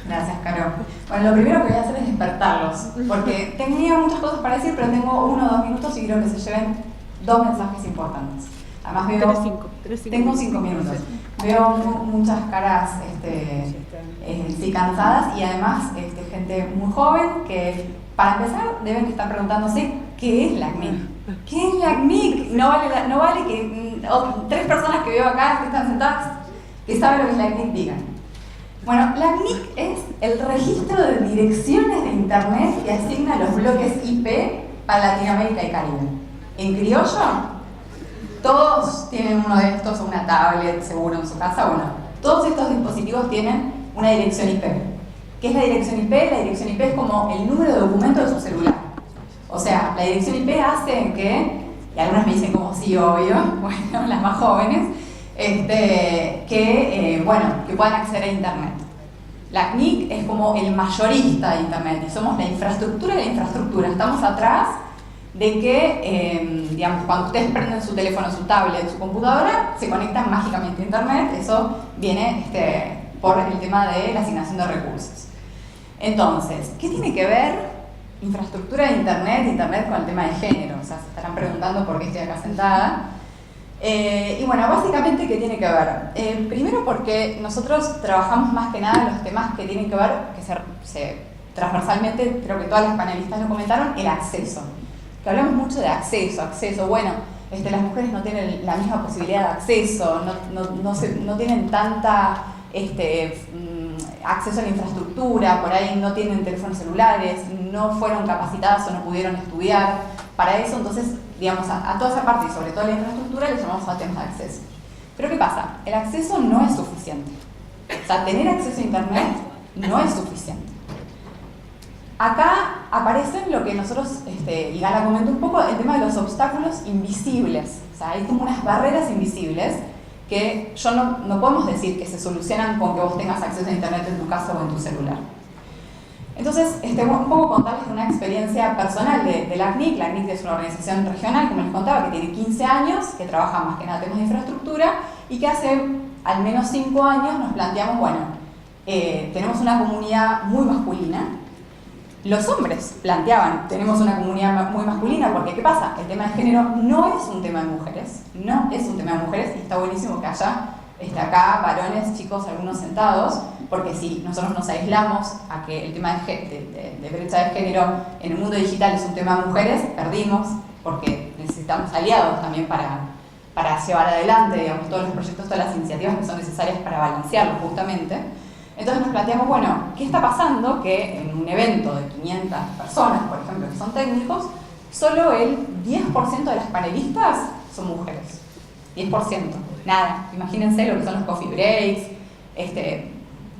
Gracias, Caro. Bueno, lo primero que voy a hacer es despertarlos, porque tenía muchas cosas para decir, pero tengo 1 o 2 minutos y quiero que se lleven 2 mensajes importantes. Además veo... Tengo 5 minutos. Veo muchas caras sí, cansadas, y además gente muy joven que, para empezar, deben estar preguntándose ¿qué es LACNIC? ¿Qué es LACNIC? No vale que 3 personas que veo acá que están sentadas que saben lo que es LACNIC digan. Bueno, LACNIC es el registro de direcciones de Internet que asigna los bloques IP para Latinoamérica y Caribe. En criollo, todos tienen uno de estos, o una tablet seguro en su casa, o no. Todos estos dispositivos tienen una dirección IP. ¿Qué es la dirección IP? La dirección IP es como el número de documento de su celular. O sea, la dirección IP hace que, y algunas me dicen como sí, obvio, bueno, las más jóvenes, que puedan acceder a Internet. LACNIC es como el mayorista de Internet y somos la infraestructura de la infraestructura. Estamos atrás de que, cuando ustedes prenden su teléfono, su tablet, su computadora, se conectan mágicamente a Internet. Eso viene por el tema de la asignación de recursos. Entonces, ¿qué tiene que ver infraestructura de Internet con el tema de género? O sea, se estarán preguntando por qué estoy acá sentada. Y bueno, básicamente, ¿qué tiene que ver? Primero porque nosotros trabajamos más que nada los temas que tienen que ver, transversalmente, creo que todas las panelistas lo comentaron, el acceso. Que hablamos mucho de acceso, bueno, las mujeres no tienen la misma posibilidad de acceso, no tienen tanta acceso a la infraestructura, por ahí no tienen teléfonos celulares, no fueron capacitadas o no pudieron estudiar. Para eso, entonces, a toda esa parte y sobre todo a la infraestructura le llamamos a temas de acceso. Pero ¿qué pasa? El acceso no es suficiente. O sea, tener acceso a Internet no es suficiente. Acá aparecen lo que nosotros, y Gala comentó un poco, el tema de los obstáculos invisibles. O sea, hay como unas barreras invisibles que no podemos decir que se solucionan con que vos tengas acceso a internet en tu casa o en tu celular. Entonces, un poco contarles de una experiencia personal de la ACNIC. La ACNIC es una organización regional, como les contaba, que tiene 15 años, que trabaja más que nada temas de infraestructura y que hace al menos 5 años nos planteamos, bueno, tenemos una comunidad muy masculina. Los hombres planteaban, tenemos una comunidad muy masculina, porque ¿qué pasa? El tema de género no es un tema de mujeres, no es un tema de mujeres, y está buenísimo que haya acá varones, chicos, algunos sentados, porque si nosotros nos aislamos a que el tema de brecha de género en el mundo digital es un tema de mujeres, perdimos, porque necesitamos aliados también para llevar adelante, digamos, todos los proyectos, todas las iniciativas que son necesarias para balancearlo justamente. Entonces nos planteamos, bueno, ¿qué está pasando? Que en un evento de 500 personas, por ejemplo, que son técnicos, solo el 10% de las panelistas son mujeres. 10%. Nada. Imagínense lo que son los coffee breaks,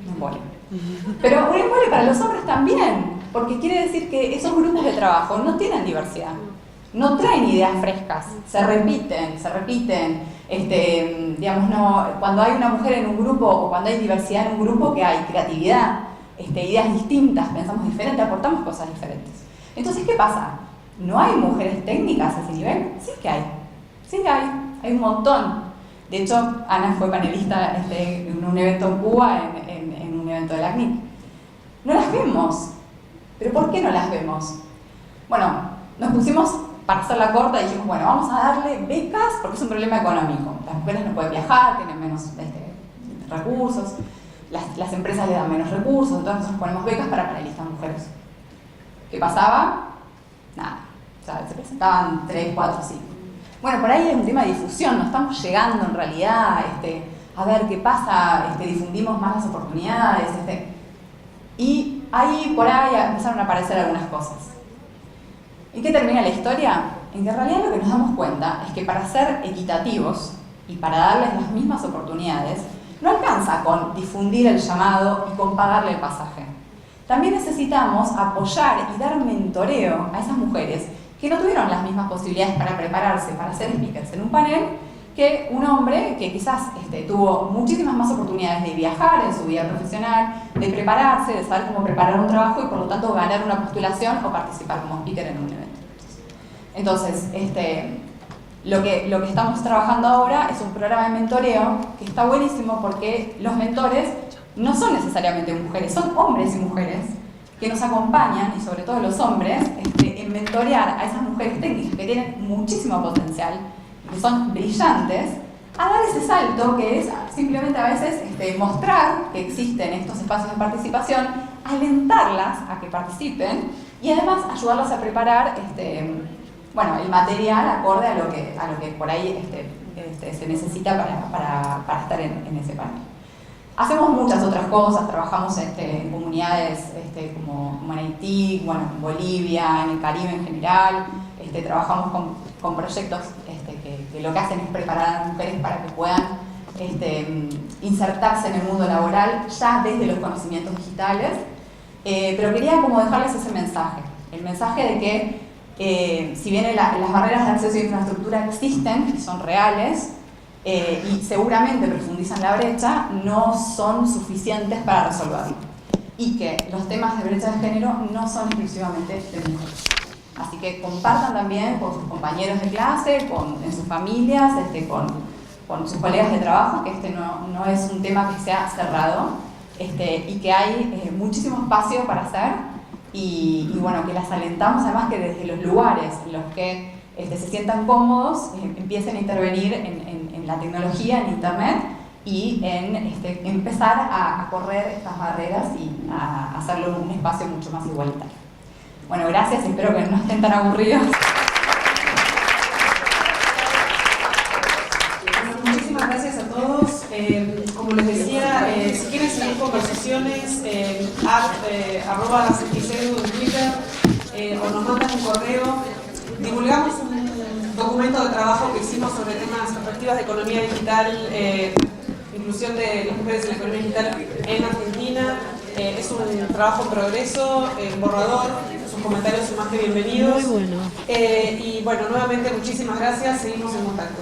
un embole. Pero un embole para los hombres también, porque quiere decir que esos grupos de trabajo no tienen diversidad, no traen ideas frescas, se repiten. Digamos, no, cuando hay una mujer en un grupo o cuando hay diversidad en un grupo, que hay creatividad, ideas distintas, pensamos diferente, aportamos cosas diferentes. Entonces, ¿qué pasa? ¿No hay mujeres técnicas a ese nivel? Sí que hay un montón. De hecho, Ana fue panelista en un evento en Cuba, en un evento de la ACNIC. No las vemos. ¿Pero por qué no las vemos? Bueno, nos pusimos, para hacerla corta, dijimos, bueno, vamos a darle becas porque es un problema económico. Las mujeres no pueden viajar, tienen menos recursos, las empresas le dan menos recursos, entonces nosotros ponemos becas para panelistas mujeres. ¿Qué pasaba? Nada. O sea, se presentaban 3, 4, 5. Bueno, por ahí es un tema de difusión, no estamos llegando en realidad a ver qué pasa, difundimos más las oportunidades, y ahí por ahí empezaron a aparecer algunas cosas. ¿En qué termina la historia? En que en realidad lo que nos damos cuenta es que para ser equitativos y para darles las mismas oportunidades, no alcanza con difundir el llamado y con pagarle el pasaje. También necesitamos apoyar y dar mentoreo a esas mujeres que no tuvieron las mismas posibilidades para prepararse, para ser speakers en un panel, que un hombre que quizás tuvo muchísimas más oportunidades de viajar en su vida profesional, de prepararse, de saber cómo preparar un trabajo y por lo tanto ganar una postulación o participar como speaker en un evento. Entonces, lo que estamos trabajando ahora es un programa de mentoreo que está buenísimo porque los mentores no son necesariamente mujeres, son hombres y mujeres que nos acompañan, y sobre todo los hombres, en mentorear a esas mujeres técnicas que tienen muchísimo potencial, que son brillantes, a dar ese salto que es simplemente a veces mostrar que existen estos espacios de participación, alentarlas a que participen y además ayudarlas a preparar el material acorde a lo que por ahí se necesita para estar en ese panel. Hacemos muchas otras cosas, trabajamos en comunidades como en Haití, en Bolivia, en el Caribe en general, trabajamos con proyectos que lo que hacen es preparar a las mujeres para que puedan insertarse en el mundo laboral ya desde los conocimientos digitales, pero quería como dejarles ese mensaje, el mensaje de que si bien las barreras de acceso a infraestructura existen y son reales, y seguramente profundizan la brecha, no son suficientes para resolverlo. Y que los temas de brecha de género no son exclusivamente de mujeres. Así que compartan también con sus compañeros de clase, en sus familias, con sus colegas de trabajo, que no es un tema que sea cerrado, y que hay muchísimo espacio para hacer, y bueno, que las alentamos además que desde los lugares en los que se sientan cómodos, empiecen a intervenir en la tecnología, en internet, y en empezar a correr estas barreras y a hacerlo un espacio mucho más igualitario. Bueno, gracias, espero que no estén tan aburridos. Muchísimas gracias a todos. Como les decía, si quieren seguir conversaciones, @CETICEDU en Twitter, o nos mandan un correo. Divulgamos un documento de trabajo que hicimos sobre temas, perspectivas de economía digital inclusión de las mujeres en la economía digital en Argentina. Es un trabajo en progreso, borrador, sus comentarios son más que bienvenidos. Muy bueno. Y bueno, nuevamente muchísimas gracias, seguimos en contacto.